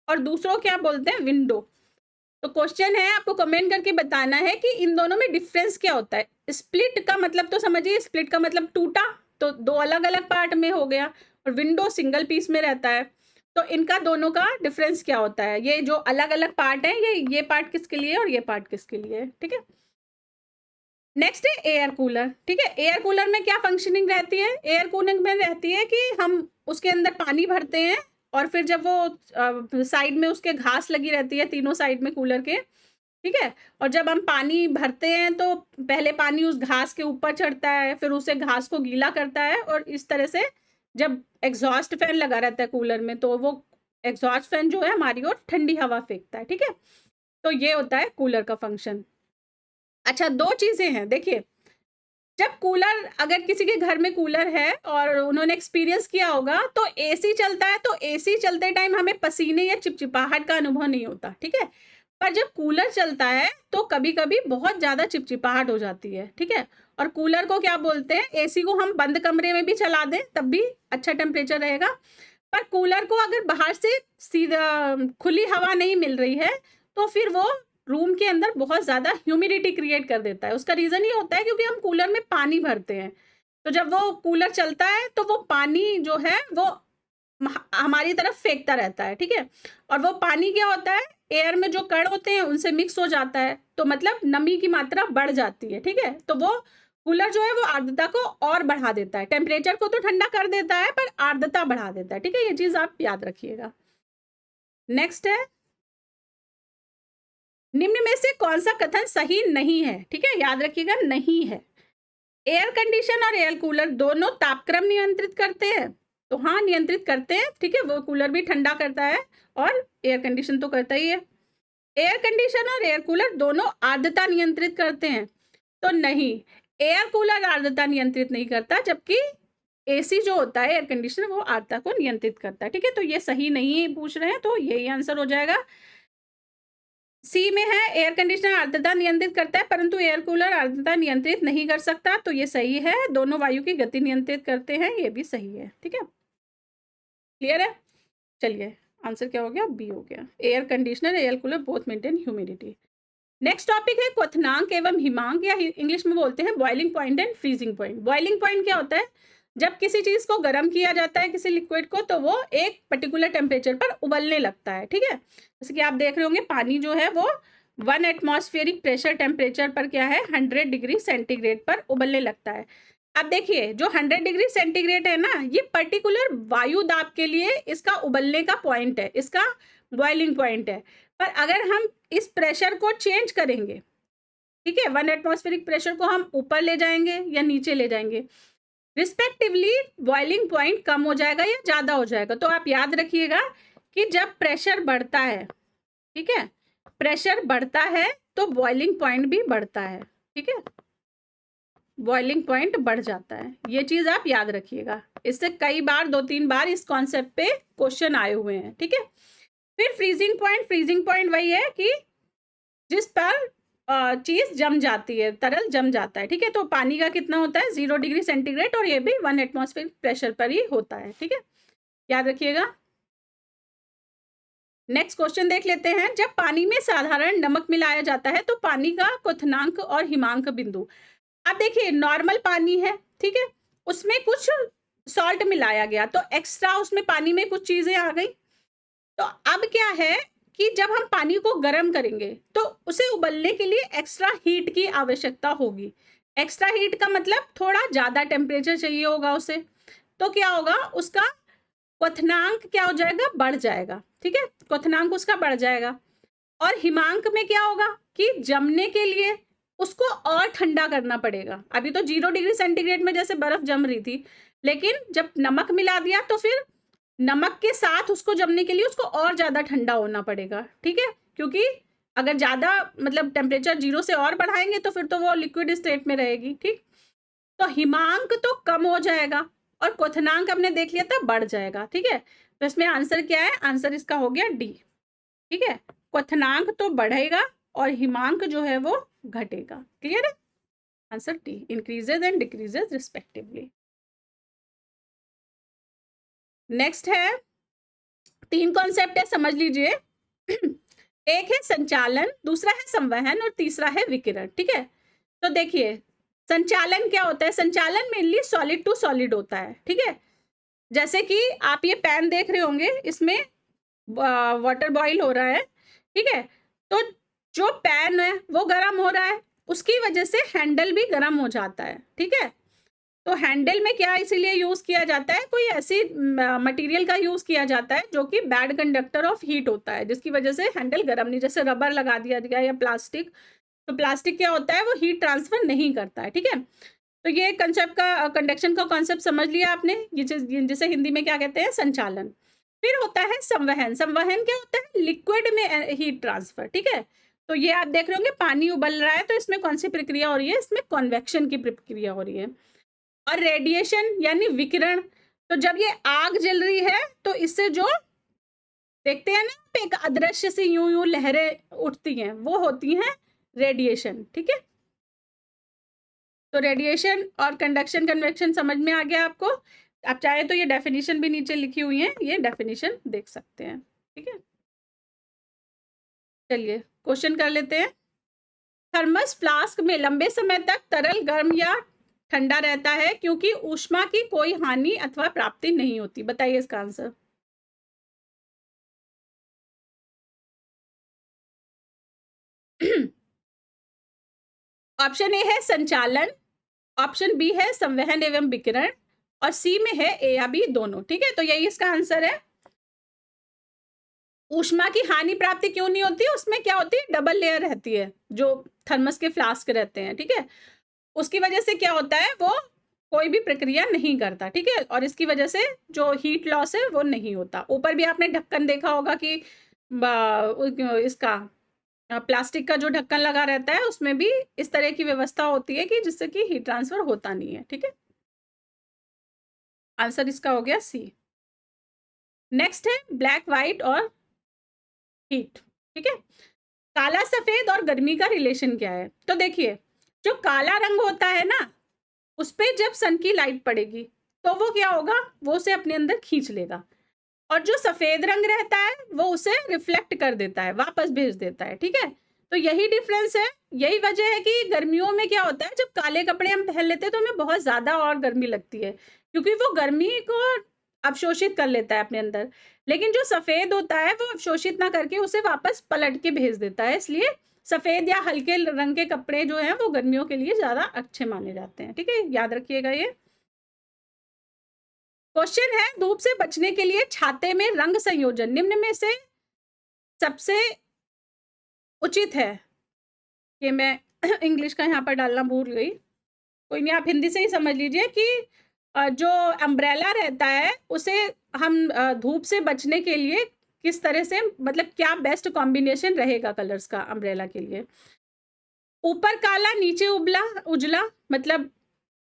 और दूसरों क्या बोलते हैं, विंडो। तो क्वेश्चन है, आपको कमेंट करके बताना है कि इन दोनों में डिफरेंस क्या होता है। स्प्लिट का मतलब तो समझिए, स्प्लिट का मतलब टूटा, तो दो अलग अलग पार्ट में हो गया, और विंडो सिंगल पीस में रहता है। तो इनका दोनों का डिफरेंस क्या होता है, ये जो अलग अलग पार्ट है, ये पार्ट किसके लिए और ये पार्ट किसके लिए, ठीक है। नेक्स्ट है एयर कूलर, ठीक है। एयर कूलर में क्या फंक्शनिंग रहती है, एयर कूलिंग में रहती है कि हम उसके अंदर पानी भरते हैं और फिर जब वो साइड में उसके घास लगी रहती है, तीनों साइड में कूलर के, ठीक है। और जब हम पानी भरते हैं तो पहले पानी उस घास के ऊपर चढ़ता है, फिर उसे घास को गीला करता है, और इस तरह से जब एग्जॉस्ट फैन लगा रहता है कूलर में, तो वो एग्जॉस्ट फैन जो है हमारी ओर ठंडी हवा फेंकता है, ठीक है। तो ये होता है कूलर का फंक्शन। अच्छा, दो चीजें हैं, देखिए, जब कूलर, अगर किसी के घर में कूलर है और उन्होंने एक्सपीरियंस किया होगा, तो एसी चलता है, तो एसी चलते टाइम हमें पसीने या चिपचिपाहट का अनुभव नहीं होता, ठीक है। पर जब कूलर चलता है तो कभी कभी बहुत ज्यादा चिपचिपाहट हो जाती है, ठीक है। और कूलर को क्या बोलते हैं, एसी को हम बंद कमरे में भी चला दें तब भी अच्छा टेम्परेचर रहेगा, पर कूलर को अगर बाहर से सीधा खुली हवा नहीं मिल रही है तो फिर वो रूम के अंदर बहुत ज्यादा ह्यूमिडिटी क्रिएट कर देता है। उसका रीजन ये होता है क्योंकि हम कूलर में पानी भरते हैं, तो जब वो कूलर चलता है तो वो पानी जो है वो हमारी तरफ फेंकता रहता है, ठीक है। और वो पानी क्या होता है, एयर में जो कण होते हैं उनसे मिक्स हो जाता है, तो मतलब नमी की मात्रा बढ़ जाती है, ठीक है। तो वो कूलर जो है वो आर्द्रता को और बढ़ा देता है, टेम्परेचर को तो ठंडा कर देता है पर आर्द्रता बढ़ा देता है, ठीक है। ये चीज आप याद रखिएगा। नेक्स्ट है, निम्न में से कौन सा कथन सही नहीं है, ठीक है, याद रखिएगा, नहीं है। एयर कंडीशन और एयर कूलर दोनों तापक्रम नियंत्रित करते हैं, तो हाँ, नियंत्रित करते हैं, ठीक है। वो कूलर भी ठंडा करता है और एयर कंडीशन तो करता ही है। एयर कंडीशन और एयर कूलर दोनों आर्द्रता नियंत्रित करते हैं, तो नहीं, एयर कूलर आर्द्रता नियंत्रित नहीं करता, जबकि एसी जो होता है, एयर कंडीशनर, वो आर्द्रता को नियंत्रित करता है, ठीक है। तो ये सही नहीं पूछ रहे हैं, तो यही आंसर हो जाएगा। सी में है, एयर कंडीशनर आर्द्रता नियंत्रित करता है परंतु एयर कूलर आर्द्रता नियंत्रित नहीं कर सकता, तो ये सही है। दोनों वायु की गति नियंत्रित करते हैं, ये भी सही है, ठीक है। क्लियर है? चलिए, आंसर क्या हो गया, बी हो गया। Air conditioner, air cooler both maintain humidity. Next topic है क्वथनांक एवं हिमांक, या इंग्लिश में बोलते हैं boiling point and freezing point. Boiling point क्या होता है, जब किसी चीज को गर्म किया जाता है, किसी लिक्विड को, तो वो एक पर्टिकुलर टेम्परेचर पर उबलने लगता है, ठीक है। जैसे कि आप देख रहे होंगे, पानी जो है वो 1 एटमॉस्फेरिक प्रेशर टेम्परेचर पर क्या है 100 डिग्री सेंटीग्रेड पर उबलने लगता है। अब देखिए जो 100 डिग्री सेंटीग्रेड है ना, ये पर्टिकुलर वायु दाब के लिए इसका उबलने का पॉइंट है, इसका बॉइलिंग पॉइंट है। पर अगर हम इस प्रेशर को चेंज करेंगे, ठीक है, 1 एटमॉस्फेरिक प्रेशर को हम ऊपर ले जाएंगे या नीचे ले जाएंगे, रिस्पेक्टिवली बॉइलिंग पॉइंट कम हो जाएगा या ज़्यादा हो जाएगा। तो आप याद रखिएगा कि जब प्रेशर बढ़ता है, ठीक है, प्रेशर बढ़ता है तो बॉइलिंग पॉइंट भी बढ़ता है, ठीक है, बॉइलिंग पॉइंट बढ़ जाता है। ये चीज़ आप याद रखिएगा, इससे कई बार 2-3 बार इस कॉन्सेप्ट पे क्वेश्चन आए हुए हैं, ठीक है। फिर फ्रीजिंग पॉइंट वही है कि जिस पर चीज़ जम जाती है, तरल जम जाता है, ठीक है। तो पानी का कितना होता है 0 डिग्री सेंटीग्रेड, और ये भी 1 एटमॉस्फेरिक प्रेशर पर ही होता है, ठीक है, याद रखिएगा। नेक्स्ट क्वेश्चन देख लेते हैं। जब पानी में साधारण नमक मिलाया जाता है तो पानी का क्वथनांक और हिमांक बिंदु। अब देखिए नॉर्मल पानी है, ठीक है, उसमें कुछ सॉल्ट मिलाया गया तो एक्स्ट्रा उसमें पानी में कुछ चीजें आ गई। तो अब क्या है कि जब हम पानी को गर्म करेंगे तो उसे उबलने के लिए एक्स्ट्रा हीट की आवश्यकता होगी। एक्स्ट्रा हीट का मतलब थोड़ा ज्यादा टेम्परेचर चाहिए होगा उसे। तो क्या होगा, उसका क्वथनांक क्या हो जाएगा, बढ़ जाएगा, ठीक है, क्वथनांक उसका बढ़ जाएगा। और हिमांक में क्या होगा कि जमने के लिए उसको और ठंडा करना पड़ेगा। अभी तो 0 डिग्री सेंटीग्रेड में जैसे बर्फ जम रही थी, लेकिन जब नमक मिला दिया तो फिर नमक के साथ उसको जमने के लिए उसको और ज्यादा ठंडा होना पड़ेगा, ठीक है, क्योंकि अगर ज्यादा मतलब टेम्परेचर 0 से और बढ़ाएंगे तो फिर तो वो लिक्विड स्टेट में रहेगी, ठीक। तो हिमांक तो कम हो जाएगा और क्वथनांक हमने देख लिया था बढ़ जाएगा, ठीक है। तो इसमें आंसर क्या है, आंसर इसका हो गया डी, ठीक है, क्वथनांक तो बढ़ेगा और हिमांक जो है वो घटेगा। क्लियर है, answer D, increases and decreases respectively. Next है 3 कॉन्सेप्ट है, समझ लीजिए। एक है संचालन, दूसरा है संवहन और तीसरा है विकिरण, ठीक है। तो देखिए संचालन क्या होता है, संचालन मेनली सॉलिड टू सॉलिड होता है, ठीक है। जैसे कि आप ये पैन देख रहे होंगे, इसमें वाटर बॉईल हो रहा है, ठीक है। तो जो पैन है वो गर्म हो रहा है, उसकी वजह से हैंडल भी गर्म हो जाता है, ठीक है। तो हैंडल में क्या इसीलिए यूज किया जाता है, कोई ऐसी मटेरियल का यूज किया जाता है जो कि बैड कंडक्टर ऑफ हीट होता है, जिसकी वजह से हैंडल गर्म नहीं, जैसे रबर लगा दिया गया या प्लास्टिक। तो प्लास्टिक क्या होता है, वो हीट ट्रांसफर नहीं करता है, ठीक है। तो ये कंसेप्ट का, कंडक्शन का कॉन्सेप्ट समझ लिया आपने, ये जिसे हिंदी में क्या कहते हैं, संचालन। फिर होता है संवहन। संवहन क्या होता है, लिक्विड में हीट ट्रांसफर, ठीक है। तो ये आप देख रहे होंगे पानी उबल रहा है, तो इसमें कौन सी प्रक्रिया हो रही है, इसमें कन्वेक्शन की प्रक्रिया हो रही है। और रेडिएशन यानी विकिरण, तो जब ये आग जल रही है तो इससे जो देखते हैं ना एक अदृश्य से यूं यूं लहरें उठती हैं, वो होती हैं रेडिएशन, ठीक है। तो रेडिएशन और कंडक्शन कन्वेक्शन समझ में आ गया आपको। आप चाहे तो ये डेफिनेशन भी नीचे लिखी हुई है, ये डेफिनेशन देख सकते हैं, ठीक है। चलिए क्वेश्चन कर लेते हैं। थर्मस फ्लास्क में लंबे समय तक तरल गर्म या ठंडा रहता है क्योंकि ऊष्मा की कोई हानि अथवा प्राप्ति नहीं होती। बताइए इसका आंसर। ऑप्शन ए है संचालन, ऑप्शन बी है संवहन एवं विकिरण, और सी में है ए या बी दोनों, ठीक है। तो यही इसका आंसर है। ऊष्मा की हानि प्राप्ति क्यों नहीं होती, उसमें क्या होती है, डबल लेयर रहती है जो थर्मस के फ्लास्क रहते हैं, ठीक है। उसकी वजह से क्या होता है, वो कोई भी प्रक्रिया नहीं करता, ठीक है, और इसकी वजह से जो हीट लॉस है वो नहीं होता। ऊपर भी आपने ढक्कन देखा होगा कि इसका प्लास्टिक का जो ढक्कन लगा रहता है उसमें भी इस तरह की व्यवस्था होती है कि जिससे कि हीट ट्रांसफर होता नहीं है, ठीक है। आंसर इसका हो गया सी। नेक्स्ट है ब्लैक व्हाइट और हीट, ठीक है। काला सफेद और गर्मी का रिलेशन क्या है। तो देखिए जो काला रंग होता है ना, उस पे जब सन की लाइट पड़ेगी तो वो क्या होगा, वो उसे अपने अंदर खींच लेगा, और जो सफेद रंग रहता है वो उसे रिफ्लेक्ट कर देता है, वापस भेज देता है, ठीक है। तो यही डिफरेंस है, यही वजह है कि गर्मियों में क्या होता है, जब काले कपड़े हम पहन लेते हैं तो हमें बहुत ज्यादा और गर्मी लगती है, क्योंकि वो गर्मी को अवशोषित कर लेता है अपने अंदर। लेकिन जो सफेद होता है वो अवशोषित ना करके उसे वापस पलट के भेज देता है, इसलिए सफेद या हल्के रंग के कपड़े जो हैं वो गर्मियों के लिए ज्यादा अच्छे माने जाते हैं। ठीक है, याद रखिएगा ये। क्वेश्चन है, धूप से बचने के लिए छाते में रंग संयोजन निम्न में से सबसे उचित है। कि मैं इंग्लिश का यहाँ पर डालना भूल गई, कोई नहीं, आप हिंदी से ही समझ लीजिए कि जो अम्ब्रेला रहता है उसे हम धूप से बचने के लिए किस तरह से, मतलब क्या बेस्ट कॉम्बिनेशन रहेगा कलर्स का अम्ब्रेला के लिए। ऊपर काला नीचे उजला, मतलब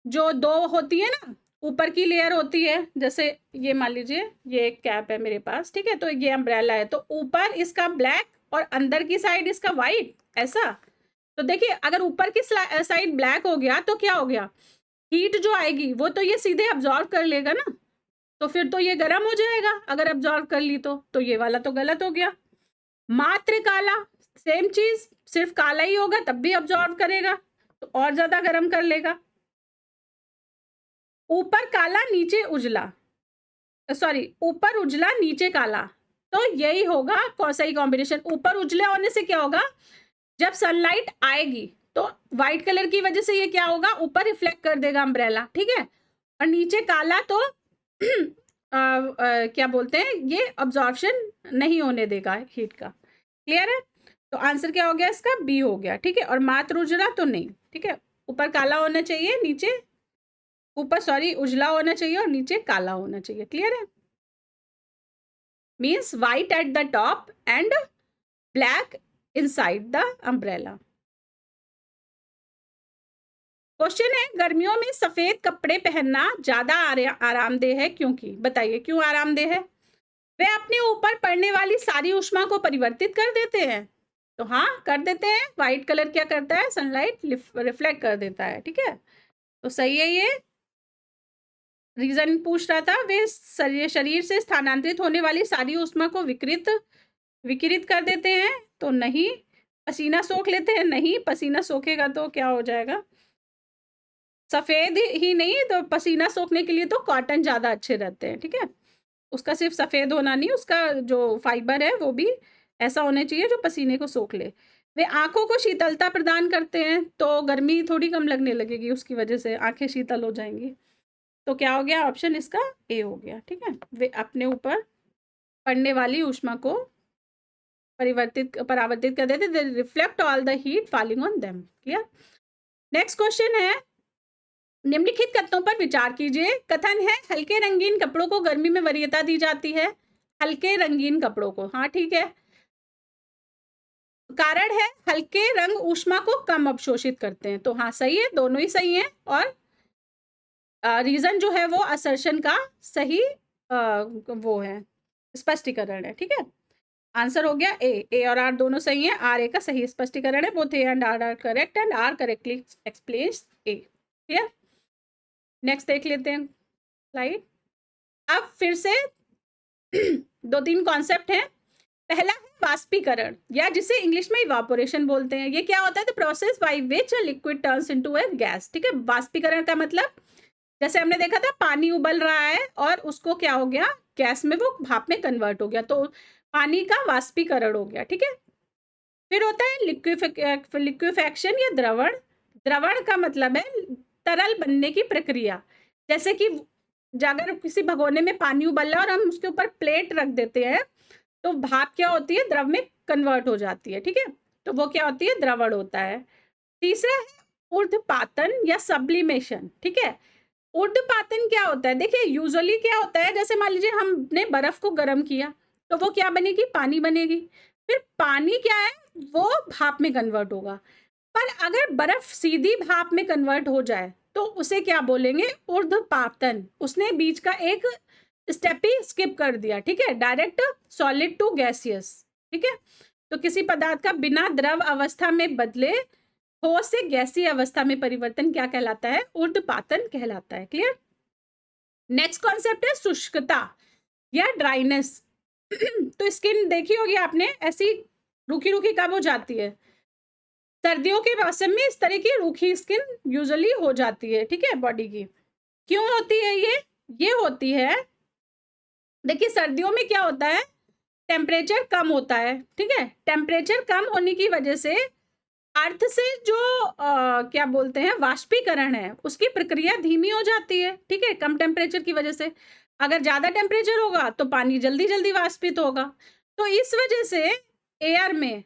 जो दो होती है ना, ऊपर की लेयर होती है, जैसे ये मान लीजिए ये एक कैप है मेरे पास, ठीक है, तो ये अम्ब्रेला है, तो ऊपर इसका ब्लैक और अंदर की साइड इसका वाइट, ऐसा। तो देखिए अगर ऊपर की साइड ब्लैक हो गया तो क्या हो गया, हीट जो आएगी वो तो ये सीधे अब्जॉर्व कर लेगा ना, तो फिर तो ये गर्म हो जाएगा अगर अब्जॉर्व कर ली तो ये वाला तो गलत हो गया। मात्र काला, सेम चीज, सिर्फ काला ही होगा तब भी अब्जॉर्व करेगा तो और ज्यादा गर्म कर लेगा। ऊपर काला नीचे उजला, सॉरी ऊपर उजला नीचे काला, तो यही होगा सही कॉम्बिनेशन। ऊपर उजले होने से क्या होगा, जब सनलाइट आएगी तो व्हाइट कलर की वजह से ये क्या होगा, ऊपर रिफ्लेक्ट कर देगा अम्ब्रेला, ठीक है, और नीचे काला तो क्या बोलते हैं, ये अब्जॉर्प्शन नहीं होने देगा हीट का। क्लियर है, तो आंसर क्या हो गया इसका, बी हो गया। ठीक है, और मात्र उजला तो नहीं, ठीक है, ऊपर काला होना चाहिए, नीचे ऊपर सॉरी उजला होना चाहिए और नीचे काला होना चाहिए। क्लियर है, means white at the top and black inside the umbrella. Question है, गर्मियों में सफेद कपड़े पहनना ज्यादा आरामदेह है क्योंकि, बताइए क्यों आरामदेह है। वे अपने ऊपर पड़ने वाली सारी ऊष्मा को परिवर्तित कर देते हैं, तो हाँ कर देते हैं। व्हाइट कलर क्या करता है, सनलाइट रिफ्लेक्ट कर देता है, ठीक है, तो सही है ये। रीजन पूछ रहा था, वे शरीर से स्थानांतरित होने वाली सारी ऊष्मा को विकिरित कर देते हैं, तो नहीं। पसीना सोख लेते हैं, नहीं, पसीना सोखेगा तो क्या हो जाएगा, सफेद ही नहीं तो पसीना सोखने के लिए तो कॉटन ज्यादा अच्छे रहते हैं, ठीक है, उसका सिर्फ सफेद होना नहीं, उसका जो फाइबर है वो भी ऐसा होना चाहिए जो पसीने को सोख ले। वे आंखों को शीतलता प्रदान करते हैं, तो गर्मी थोड़ी कम लगने लगेगी, उसकी वजह से आंखें शीतल हो जाएंगी, तो क्या हो गया, ऑप्शन इसका ए हो गया। ठीक है, वे अपने ऊपर पड़ने वाली ऊष्मा को परावर्तित कर देते, दे reflect all the heat falling on them. Clear, next question है, निम्नलिखित कथनों पर विचार कीजिए। कथन है, हल्के रंगीन कपड़ों को गर्मी में वरीयता दी जाती है, हल्के रंगीन कपड़ों को, हाँ ठीक है। कारण है, हल्के रंग ऊष्मा को कम अवशोषित करते हैं, तो हाँ सही है, दोनों ही सही है, और रीजन जो है वो असर्शन का सही वो है, स्पष्टीकरण है। ठीक है, आंसर हो गया ए और आर दोनों सही है, आर ए का सही स्पष्टीकरण है, both A and R are correct and R correctly explains A. Clear, next देख लेते हैं स्लाइड। अब फिर से दो तीन कॉन्सेप्ट हैं। पहला है वाष्पीकरण, या जिसे इंग्लिश में इवापोरेशन बोलते हैं। ये क्या होता है, the process by which a liquid turns into a gas. ठीक है, वाष्पीकरण का मतलब जैसे हमने देखा था पानी उबल रहा है और उसको क्या हो गया, गैस में वो भाप में कन्वर्ट हो गया, तो पानी का वाष्पीकरण हो गया। ठीक है, फिर होता है लिक्विफेक्शन या द्रवण। द्रवण का मतलब है तरल बनने की प्रक्रिया, जैसे कि अगर किसी भगोने में पानी उबल रहा है और हम उसके ऊपर प्लेट रख देते हैं तो भाप क्या होती है, द्रव में कन्वर्ट हो जाती है। ठीक है, तो वो क्या होती है, द्रवण होता है। तीसरा है ऊर्ध्वपातन या सब्लिमेशन। ठीक है, ऊर्ध्वपातन क्या होता है, देखिए यूजुअली क्या होता है, जैसे मान लीजिए हमने बर्फ को गर्म किया तो वो क्या बनेगी, पानी बनेगी, फिर पानी क्या है वो भाप में कन्वर्ट होगा। पर अगर बर्फ सीधी भाप में कन्वर्ट हो जाए तो उसे क्या बोलेंगे, ऊर्ध्वपातन। उसने बीच का एक स्टेप ही स्किप कर दिया। ठीक है, डायरेक्ट सॉलिड टू गैसियस। ठीक है, तो किसी पदार्थ का बिना द्रव अवस्था में बदले ठोस से गैसीय अवस्था में परिवर्तन क्या कहलाता है, ऊर्ध्वपातन कहलाता है। क्लियर, नेक्स्ट कॉन्सेप्ट है शुष्कता या ड्राइनेस। तो स्किन देखी होगी आपने, ऐसी रूखी रूखी कब हो जाती है, सर्दियों के मौसम में इस तरह की रूखी स्किन यूजुअली हो जाती है। ठीक है, बॉडी की क्यों होती है ये होती है, देखिए सर्दियों में क्या होता है, टेम्परेचर कम होता है। ठीक है, टेम्परेचर कम होने की वजह से अर्थ से जो क्या बोलते हैं वाष्पीकरण है उसकी प्रक्रिया धीमी हो जाती है, ठीक है, कम टेम्परेचर की वजह से। अगर ज्यादा टेम्परेचर होगा तो पानी जल्दी जल्दी वाष्पित होगा। तो इस वजह से एयर में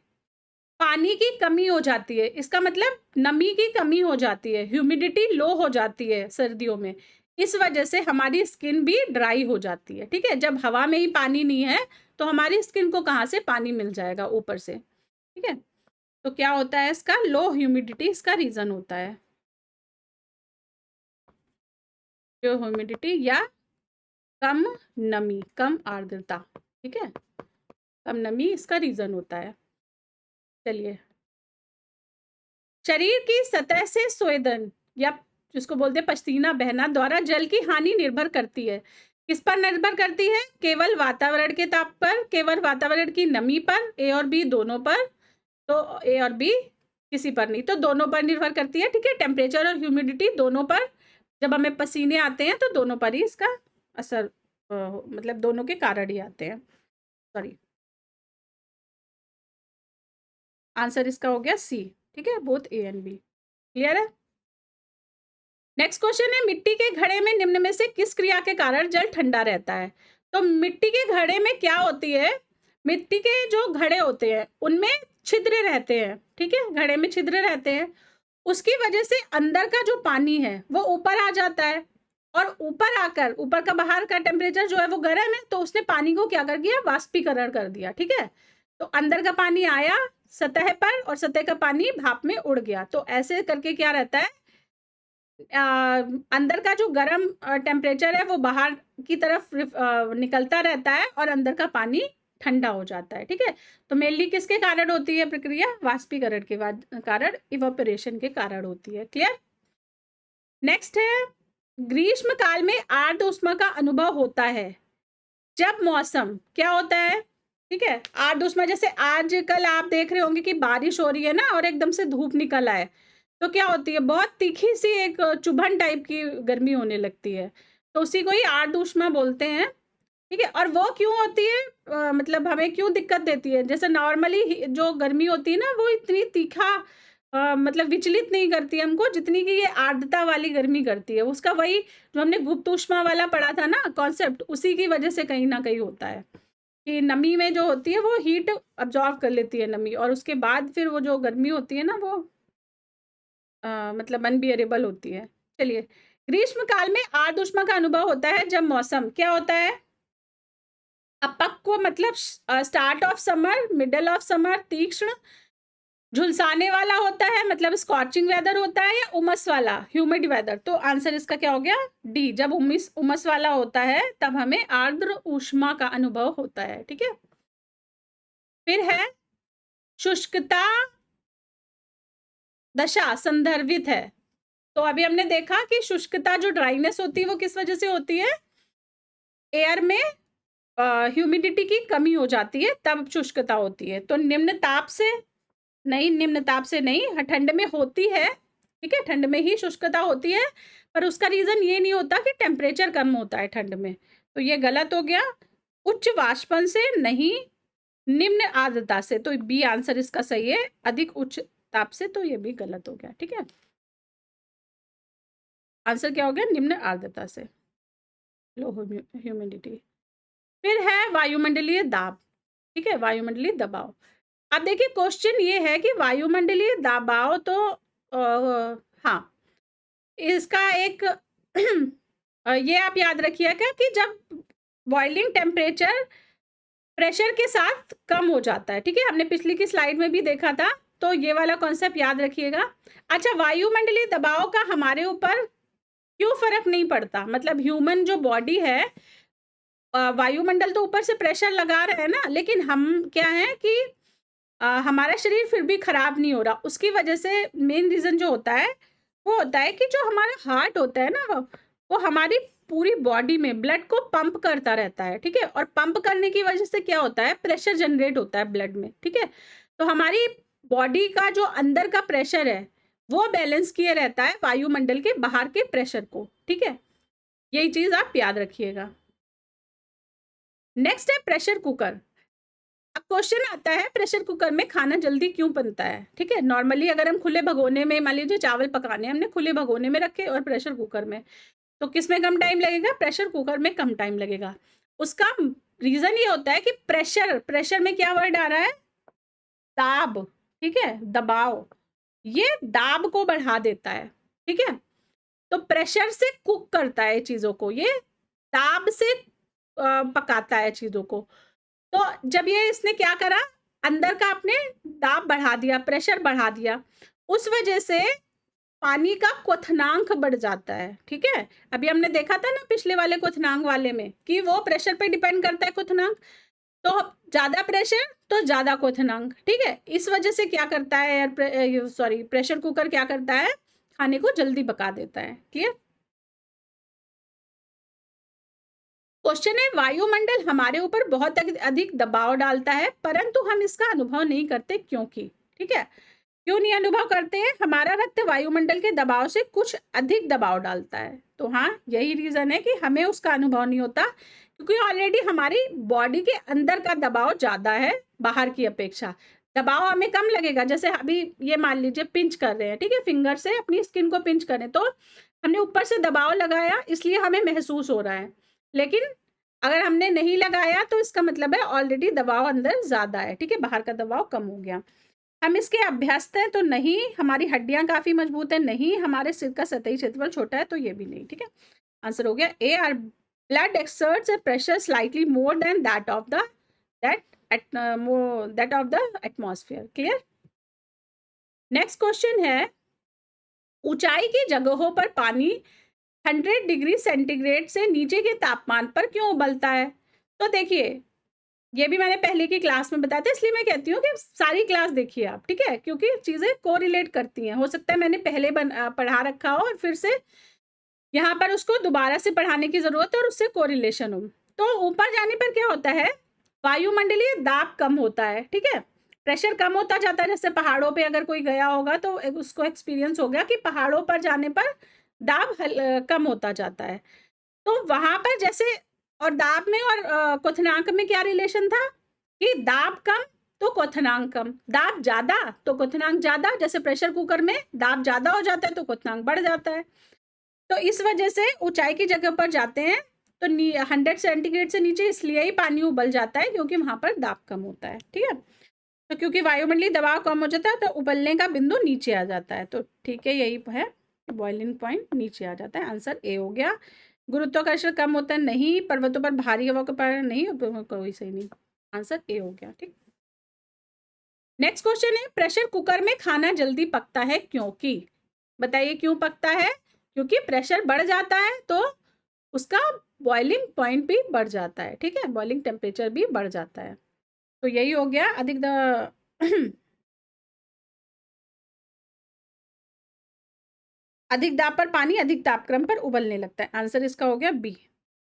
पानी की कमी हो जाती है, इसका मतलब नमी की कमी हो जाती है, ह्यूमिडिटी लो हो जाती है सर्दियों में। इस वजह से हमारी स्किन भी ड्राई हो जाती है, ठीक है। जब हवा में ही पानी नहीं है तो हमारी स्किन को कहाँ से पानी मिल जाएगा ऊपर से, ठीक है। तो क्या होता है इसका, लो ह्यूमिडिटी इसका रीजन होता है, लो ह्यूमिडिटी या कम नमी, कम आर्द्रता, ठीक है, कम नमी इसका रीजन होता है। चलिए, शरीर की सतह से स्वेदन या जिसको बोलते हैं पसीना बहना द्वारा जल की हानि निर्भर करती है। किस पर निर्भर करती है? केवल वातावरण के ताप पर, केवल वातावरण की नमी पर, ए और बी दोनों पर। तो ए और बी किसी पर नहीं, तो दोनों पर निर्भर करती है, ठीक है। टेम्परेचर और ह्यूमिडिटी दोनों पर, जब हमें पसीने आते हैं तो दोनों पर ही इसका असर मतलब दोनों के कारण ही आते हैं। सॉरी, आंसर इसका हो गया सी, ठीक है, both A and B. Clear है? नेक्स्ट क्वेश्चन है, मिट्टी के घड़े में निम्न में से किस क्रिया के कारण जल ठंडा रहता है? तो मिट्टी के घड़े में क्या होती है, मिट्टी के जो घड़े होते हैं उनमें छिद्र रहते हैं, ठीक है, घड़े में छिद्र रहते हैं। उसकी वजह से अंदर का जो पानी है वो ऊपर आ जाता है, और ऊपर आकर ऊपर का बाहर का टेम्परेचर जो है वो गर्म है, तो उसने पानी को क्या कर दिया, वाष्पीकरण कर दिया, ठीक है। तो अंदर का पानी आया सतह पर और सतह का पानी भाप में उड़ गया। तो ऐसे करके क्या रहता है, अंदर का जो गर्म टेम्परेचर है वो बाहर की तरफ निकलता रहता है और अंदर का पानी ठंडा हो जाता है, ठीक है। तो मेनली किसके कारण होती है प्रक्रिया, वाष्पीकरण के कारण, इवापोरेशन के कारण होती है। क्लियर? नेक्स्ट है, ग्रीष्म काल में आर्द्र उष्मा का अनुभव होता है जब मौसम क्या होता है, ठीक है। आर्द्र उष्मा जैसे आज कल आप देख रहे होंगे कि बारिश हो रही है ना और एकदम से धूप निकल आए, तो क्या होती है, बहुत तीखी सी एक चुभन टाइप की गर्मी होने लगती है, तो उसी को ही आर्द्र उष्मा बोलते हैं, ठीक है। और वो क्यों होती है, मतलब हमें क्यों दिक्कत देती है, जैसे नॉर्मली जो गर्मी होती है ना वो इतनी तीखा मतलब विचलित नहीं करती है हमको जितनी कि ये आर्द्रता वाली गर्मी करती है। उसका वही जो हमने गुप्त ऊष्मा वाला पढ़ा था ना कॉन्सेप्ट, उसी की वजह से कहीं ना कहीं होता है कि नमी में जो होती है वो हीट अब्जॉर्व कर लेती है नमी, और उसके बाद फिर वो जो गर्मी होती है ना वो मतलब अनबियरेबल होती है। चलिए, ग्रीष्म काल में आर्द्र उष्मा का अनुभव होता है जब मौसम क्या होता है, अपक्व मतलब start of summer, middle of summer, तीक्ष्ण झुलसाने वाला होता है मतलब स्कॉचिंग वेदर होता है, या उमस वाला ह्यूमिड वेदर। तो आंसर इसका क्या हो गया, डी। जब उमस वाला होता है तब हमें आर्द्र ऊष्मा का अनुभव होता है, ठीक है। फिर है, शुष्कता दशा संदर्भित है। तो अभी हमने देखा कि शुष्कता जो ड्राइनेस होती है वो किस वजह से होती है, एयर में ह्यूमिडिटी की कमी हो जाती है तब शुष्कता होती है। तो निम्न ताप से नहीं, निम्न ताप से नहीं, ठंड में होती है, ठीक है, ठंड में ही शुष्कता होती है, पर उसका रीजन ये नहीं होता कि टेम्परेचर कम होता है ठंड में, तो ये गलत हो गया। उच्च वाष्पन से नहीं, निम्न आर्द्रता से, तो बी आंसर इसका सही है, अधिक उच्च ताप से, तो ये भी गलत हो गया, ठीक है। आंसर क्या हो गया, निम्न आर्द्रता से, लो ह्यूमिडिटी। फिर है वायुमंडलीय दाब, ठीक है, वायुमंडलीय दबाव। अब देखिए क्वेश्चन ये है कि वायुमंडलीय दबाव तो हाँ, इसका एक ये आप याद रखिएगा कि जब बॉइलिंग टेम्परेचर प्रेशर के साथ कम हो जाता है, ठीक है, हमने पिछली की स्लाइड में भी देखा था, तो ये वाला कॉन्सेप्ट याद रखिएगा। अच्छा, वायुमंडलीय दबाव का हमारे ऊपर क्यों फर्क नहीं पड़ता, मतलब ह्यूमन जो बॉडी है, वायुमंडल तो ऊपर से प्रेशर लगा रहे हैं ना, लेकिन हम क्या है कि हमारा शरीर फिर भी खराब नहीं हो रहा। उसकी वजह से मेन रीजन जो होता है वो होता है कि जो हमारा हार्ट होता है ना वो हमारी पूरी बॉडी में ब्लड को पंप करता रहता है, ठीक है, और पंप करने की वजह से क्या होता है, प्रेशर जनरेट होता है ब्लड में, ठीक है। तो हमारी बॉडी का जो अंदर का प्रेशर है वो बैलेंस किया रहता है वायुमंडल के बाहर के प्रेशर को, ठीक है, यही चीज आप याद रखिएगा। नेक्स्ट है प्रेशर कुकर। अब क्वेश्चन आता है प्रेशर कुकर में खाना जल्दी क्यों बनता है। ठीक है, नॉर्मली अगर हम खुले भगोने में, मान लीजिए चावल पकाने हमने खुले भगोने में रखे और प्रेशर कुकर में, तो किस में कम टाइम लगेगा, प्रेशर कुकर में कम टाइम लगेगा। उसका रीजन ये होता है कि प्रेशर में क्या वर्ड आ रहा है, दाब। ठीक है, दबाव, ये दाब को बढ़ा देता है। ठीक है, तो प्रेशर से कुक करता है चीजों को, ये दाब से पकाता है चीजों को। तो जब ये इसने क्या करा, अंदर का आपने दाब बढ़ा दिया, प्रेशर बढ़ा दिया, उस वजह से पानी का क्वथनांक बढ़ जाता है। ठीक है, अभी हमने देखा था ना पिछले वाले क्वथनांक वाले में कि वो प्रेशर पे डिपेंड करता है क्वथनांक, तो ज्यादा प्रेशर तो ज्यादा क्वथनांक। ठीक है, इस वजह से क्या करता है प्रेशर कुकर क्या करता है, खाने को जल्दी पका देता है। क्लियर। क्वेश्चन है, वायुमंडल हमारे ऊपर बहुत अधिक दबाव डालता है परंतु हम इसका अनुभव नहीं करते, क्योंकि। ठीक है, क्यों नहीं अनुभव करते हैं, हमारा रक्त वायुमंडल के दबाव से कुछ अधिक दबाव डालता है। तो हाँ, यही रीजन है कि हमें उसका अनुभव नहीं होता, क्योंकि ऑलरेडी हमारी बॉडी के अंदर का दबाव ज्यादा है बाहर की अपेक्षा। दबाव हमें कम लगेगा, जैसे अभी ये मान लीजिए पिंच कर रहे हैं, ठीक है, फिंगर से अपनी स्किन को पिंच करें तो हमने ऊपर से दबाव लगाया इसलिए हमें महसूस हो रहा है, लेकिन अगर हमने नहीं लगाया तो इसका मतलब है ऑलरेडी दबाव अंदर ज्यादा है। ठीक है, बाहर का दबाव कम हो गया। हम इसके अभ्यस्त हैं तो नहीं, हमारी हड्डियां काफी मजबूत है नहीं, हमारे सिर का सतही क्षेत्रफल छोटा है तो ये भी नहीं। ठीक है, आंसर हो गया A. Our blood exerts a pressure slightly more than that of the atmosphere. Clear. Next question है, ऊंचाई की जगहों पर पानी 100 डिग्री सेंटीग्रेड से नीचे के तापमान पर क्यों उबलता है। तो देखिए, ये भी मैंने पहले की क्लास में बताया था, इसलिए मैं कहती हूँ कि सारी क्लास देखिए आप। ठीक है, क्योंकि चीजें कोरिलेट करती हैं, हो सकता है मैंने पहले पढ़ा रखा हो और फिर से यहाँ पर उसको दोबारा से पढ़ाने की जरूरत है और उससे कोरिलेशन हो। तो ऊपर जाने पर क्या होता है, वायुमंडलीय दाब कम होता है। ठीक है, प्रेशर कम होता जाता है। जैसे पहाड़ों पे अगर कोई गया होगा तो उसको एक्सपीरियंस हो गया कि पहाड़ों पर जाने पर दाब कम होता जाता है। तो वहां पर जैसे, और दाब में और क्वथनांक में क्या रिलेशन था कि दाब कम तो क्वथनांक कम, दाब ज्यादा तो क्वथनांक ज्यादा। जैसे प्रेशर कुकर में दाब ज्यादा हो जाता है तो क्वथनांक बढ़ जाता है। तो इस वजह से ऊंचाई की जगह पर जाते हैं तो 100 सेंटीग्रेड से नीचे इसलिए ही पानी उबल जाता है क्योंकि वहां पर दाब कम होता है। ठीक है, तो क्योंकि वायुमंडलीय दबाव कम हो जाता है तो उबलने का बिंदु नीचे आ जाता है। तो ठीक है, यही है, बॉइलिंग पॉइंट नीचे आ जाता है। आंसर ए हो गया। गुरुत्वाकर्षण कम होता है नहीं, पर्वतों पर भारी हवा के कारण नहीं, कोई सही नहीं, आंसर ए हो गया। ठीक। नेक्स्ट क्वेश्चन है, प्रेशर कुकर में खाना जल्दी पकता है क्योंकि। बताइए क्यों पकता है, क्योंकि प्रेशर बढ़ जाता है तो उसका बॉइलिंग पॉइंट भी बढ़ जाता है। ठीक है, बॉइलिंग टेम्परेचर भी बढ़ जाता है। तो यही हो गया, अधिक दाब पर पानी अधिक तापक्रम पर उबलने लगता है। आंसर इसका हो गया बी।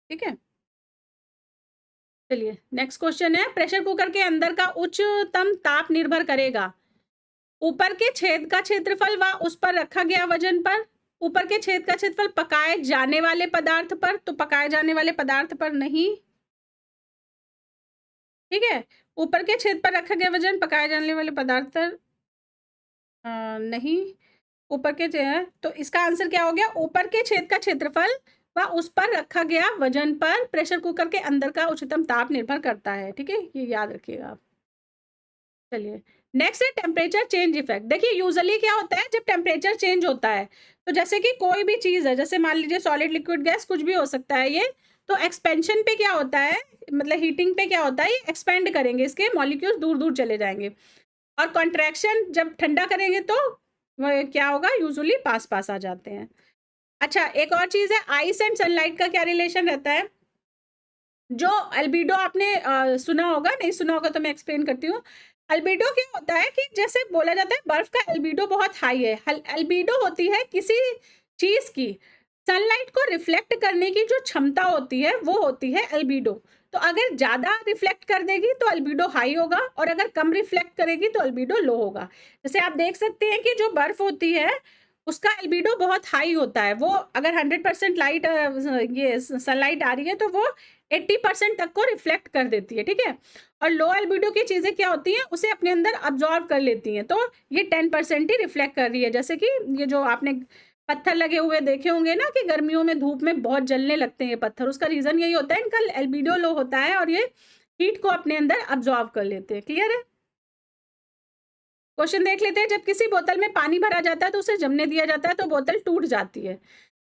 ठीक है, चलिए नेक्स्ट क्वेश्चन है, प्रेशर कुकर के अंदर का उच्चतम ताप निर्भर करेगा ऊपर के छेद का क्षेत्रफल व उस पर रखा गया वजन पर। ऊपर के छेद का क्षेत्रफल पकाए जाने वाले पदार्थ पर, तो पकाए जाने वाले पदार्थ पर नहीं। ठीक है, ऊपर के छेद पर रखा गया वजन पकाए जाने वाले पदार्थ पर नहीं। ऊपर के तो इसका आंसर क्या हो गया, ऊपर के छेद का क्षेत्रफल व उस पर रखा गया वजन पर प्रेशर कुकर के अंदर का उच्चतम ताप निर्भर करता है। ठीक है, ये याद रखिएगा आप। चलिए नेक्स्ट है टेम्परेचर चेंज इफेक्ट। देखिए यूजुअली क्या होता है जब टेम्परेचर चेंज होता है, तो जैसे कि कोई भी चीज है, जैसे मान लीजिए सॉलिड लिक्विड गैस कुछ भी हो सकता है ये, तो एक्सपेंशन पे क्या होता है, मतलब हीटिंग पे क्या होता है, ये एक्सपेंड करेंगे, इसके मॉलिक्यूल्स दूर दूर चले जाएंगे। और कॉन्ट्रैक्शन जब ठंडा करेंगे तो क्या होगा, यूजुअली पास पास आ जाते हैं। अच्छा, एक और चीज है, आइस एंड सनलाइट का क्या रिलेशन रहता है। जो अल्बीडो आपने सुना होगा, नहीं सुना होगा तो मैं एक्सप्लेन करती हूँ। अल्बीडो क्या होता है कि जैसे बोला जाता है बर्फ का अल्बीडो बहुत हाई है। अल्बीडो होती है किसी चीज की सनलाइट को रिफ्लेक्ट करने की जो क्षमता होती है वो होती है अल्बीडो। तो अगर ज्यादा रिफ्लेक्ट कर देगी तो अल्बीडो हाई होगा और अगर कम रिफ्लेक्ट करेगी तो अल्बीडो लो होगा। जैसे आप देख सकते हैं कि जो बर्फ होती है उसका एल्बिडो बहुत हाई होता है। वो अगर 100% लाइट ये सनलाइट आ रही है तो वो 80% तक को रिफ्लेक्ट कर देती है, ठीक है। और लो एल्बिडो की चीज़ें क्या होती हैं, उसे अपने अंदर अब्जॉर्ब कर लेती हैं, तो ये 10% ही रिफ्लेक्ट कर रही है। जैसे कि ये जो आपने पत्थर लगे हुए देखे होंगे ना कि गर्मियों में धूप में बहुत जलने लगते हैं ये पत्थर, उसका रीज़न यही होता है, इनका एल्बिडो लो होता है और ये हीट को अपने अंदर अब्जॉर्ब कर लेते हैं। क्लियर है? क्वेश्चन देख लेते हैं। जब किसी बोतल में पानी भरा जाता है तो उसे जमने दिया जाता है तो बोतल टूट जाती है।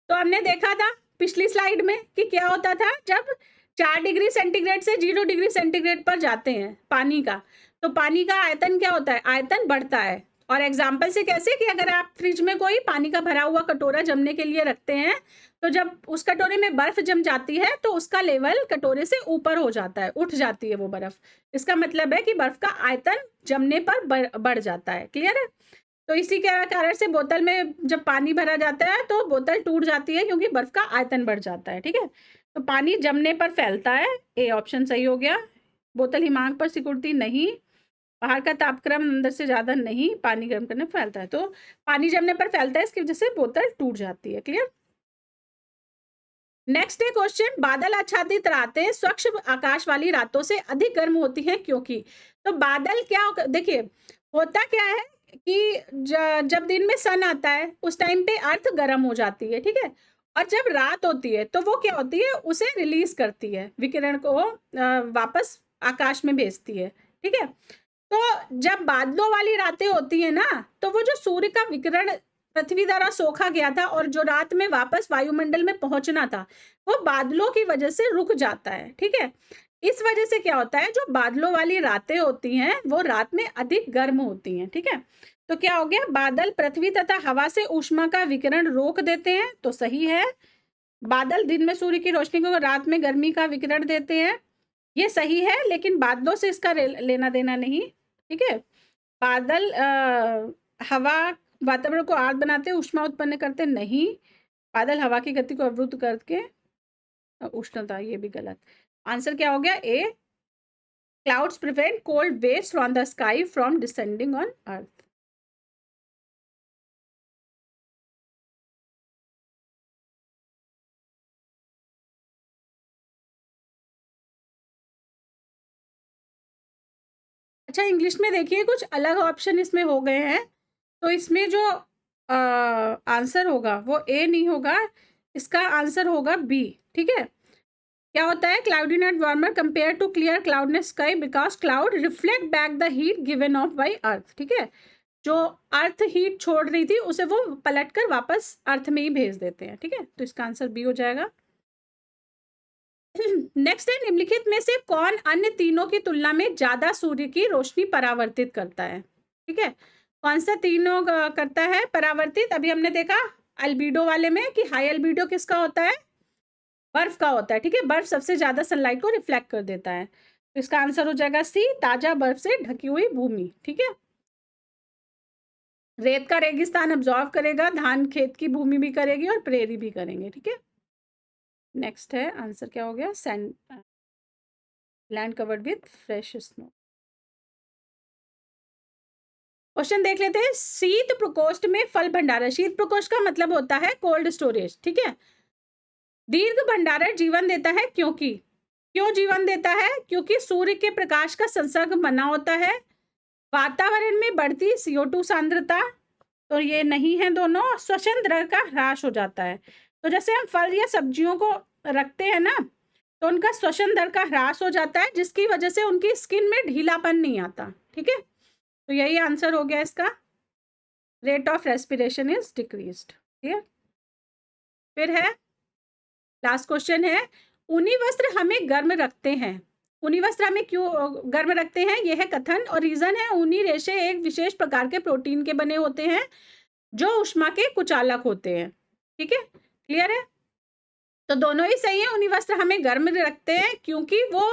तो हमने देखा था पिछली स्लाइड में कि क्या होता था, जब 4 डिग्री सेंटीग्रेड से 0 डिग्री सेंटीग्रेड पर जाते हैं पानी का, तो पानी का आयतन क्या होता है, आयतन बढ़ता है। और एग्जाम्पल से कैसे, कि अगर आप फ्रिज में कोई पानी का भरा हुआ कटोरा जमने के लिए रखते हैं, तो जब उस कटोरे में बर्फ जम जाती है तो उसका लेवल कटोरे से ऊपर हो जाता है, उठ जाती है वो बर्फ। इसका मतलब है कि बर्फ का आयतन जमने पर बढ़ जाता है। क्लियर है? तो इसी के कारण से बोतल में जब पानी भरा जाता है तो बोतल टूट जाती है, क्योंकि बर्फ का आयतन बढ़ जाता है। ठीक है, तो पानी जमने पर फैलता है, ए ऑप्शन सही हो गया। बोतल हिमांक पर सिकुड़ती नहीं, बाहर का तापक्रम अंदर से ज्यादा नहीं, पानी गर्म करने पर फैलता है, तो पानी जमने पर फैलता है, इसकी वजह से बोतल टूट जाती है। क्लियर? नेक्स्ट है क्वेश्चन, बादल आच्छादित रातें स्वच्छ आकाश वाली रातों से अधिक गर्म होती हैं क्योंकि। तो बादल क्या, देखिए होता क्या है कि जब दिन में सन आता है उस टाइम पे अर्थ गर्म हो जाती है, ठीक है। और जब रात होती है तो वो क्या होती है, उसे रिलीज करती है, विकिरण को वापस आकाश में भेजती है, ठीक है। तो जब बादलों वाली रातें होती है ना, तो वो जो सूर्य का विकिरण पृथ्वी द्वारा सोखा गया था और जो रात में वापस वायुमंडल में पहुंचना था, वो बादलों की वजह से रुक जाता है, ठीक है। इस वजह से क्या होता है, जो बादलों वाली रातें होती हैं वो रात में अधिक गर्म होती हैं, ठीक है। तो क्या हो गया, बादल पृथ्वी तथा हवा से ऊष्मा का विकिरण रोक देते हैं, तो सही है। बादल दिन में सूर्य की रोशनी को, रात में गर्मी का विकिरण देते हैं, ये सही है, लेकिन बादलों से इसका लेना देना नहीं, ठीक है। बादल हवा वातावरण को आर्द्र बनाते, ऊष्मा उत्पन्न करते नहीं। बादल हवा की गति को अवरुद्ध करके उष्णता, ये भी गलत। आंसर क्या हो गया, A, clouds prevent cold waves from the sky from descending on earth. अच्छा, इंग्लिश में देखिए कुछ अलग ऑप्शन इसमें हो गए हैं, तो इसमें जो आंसर होगा वो ए नहीं होगा, इसका आंसर होगा बी, ठीक है। क्या होता है, cloudy not warmer compare to clear cloudless sky because cloud reflect back the heat given off by earth, ठीक है। जो अर्थ हीट छोड़ रही थी उसे वो पलट कर वापस अर्थ में ही भेज देते हैं, ठीक है। तो इसका आंसर बी हो जाएगा। नेक्स्ट है, निम्नलिखित में से कौन अन्य तीनों की तुलना में ज्यादा सूर्य की रोशनी परावर्तित करता है, ठीक है। कौन सा तीनों करता है परावर्तित, अभी हमने देखा अल्बीडो वाले में कि हाई अल्बीडो किसका होता है, बर्फ का होता है, ठीक है। बर्फ सबसे ज्यादा सनलाइट को रिफ्लेक्ट कर देता है, तो इसका आंसर हो जाएगा सी, ताजा बर्फ से ढकी हुई भूमि, ठीक है। रेत का रेगिस्तान अब्जॉर्व करेगा, धान खेत की भूमि भी करेगी और प्रेरी भी करेंगे, ठीक है। नेक्स्ट है, आंसर क्या हो गया, sand, land covered with fresh snow. Question देख लेते हैं, शीत प्रकोष्ठ में फल भंडारण, शीत प्रकोष्ठ का मतलब होता है कोल्ड स्टोरेज, ठीक है। दीर्घ भंडारण जीवन देता है क्योंकि, क्यों जीवन देता है, क्योंकि सूर्य के प्रकाश का संसर्ग मना होता है, वातावरण में बढ़ती CO2 सांद्रता, तो ये नहीं है दोनों, श्वसन दर का ह्रास हो जाता है। तो जैसे हम फल या सब्जियों को रखते हैं ना, तो उनका श्वसन दर का ह्रास हो जाता है, जिसकी वजह से उनकी स्किन में ढीलापन नहीं आता, ठीक है। तो यही आंसर हो गया इसका, rate of respiration is decreased, ठीक है। फिर है लास्ट क्वेश्चन है, ऊनी वस्त्र हमें गर्म रखते हैं, ऊनी वस्त्र हमें क्यों गर्म रखते हैं, यह है कथन, और रीजन है ऊनी रेशे एक विशेष प्रकार के प्रोटीन के बने होते हैं जो ऊष्मा के कुचालक होते हैं, ठीक है। क्लियर है? तो दोनों ही सही है, ऊनी वस्त्र हमें गर्म रखते हैं क्योंकि वो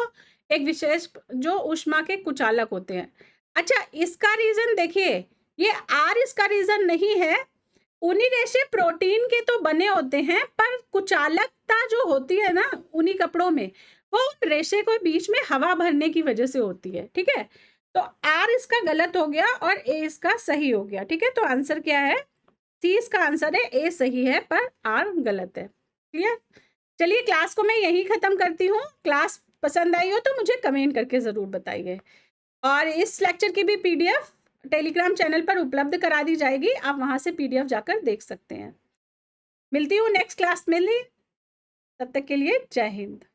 एक विशेष जो ऊष्मा के कुचालक होते हैं। अच्छा, इसका रीजन देखिए, ये आर इसका रीजन नहीं है, ऊनी रेशे प्रोटीन के तो बने होते हैं, पर कुचालकता जो होती है ना ऊनी कपड़ों में, वो उन रेशे को बीच में हवा भरने की वजह से होती है, ठीक है। तो आर इसका गलत हो गया और ए इसका सही हो गया, ठीक है। तो आंसर क्या है, सी इसका आंसर है, ए सही है पर आर गलत है। क्लियर? चलिए क्लास को मैं यहीं ख़त्म करती हूँ। क्लास पसंद आई हो तो मुझे कमेंट करके ज़रूर बताइए। और इस लेक्चर की भी पीडीएफ टेलीग्राम चैनल पर उपलब्ध करा दी जाएगी, आप वहाँ से पीडीएफ जाकर देख सकते हैं। मिलती हूँ नेक्स्ट क्लास में, तब तक के लिए जय हिंद।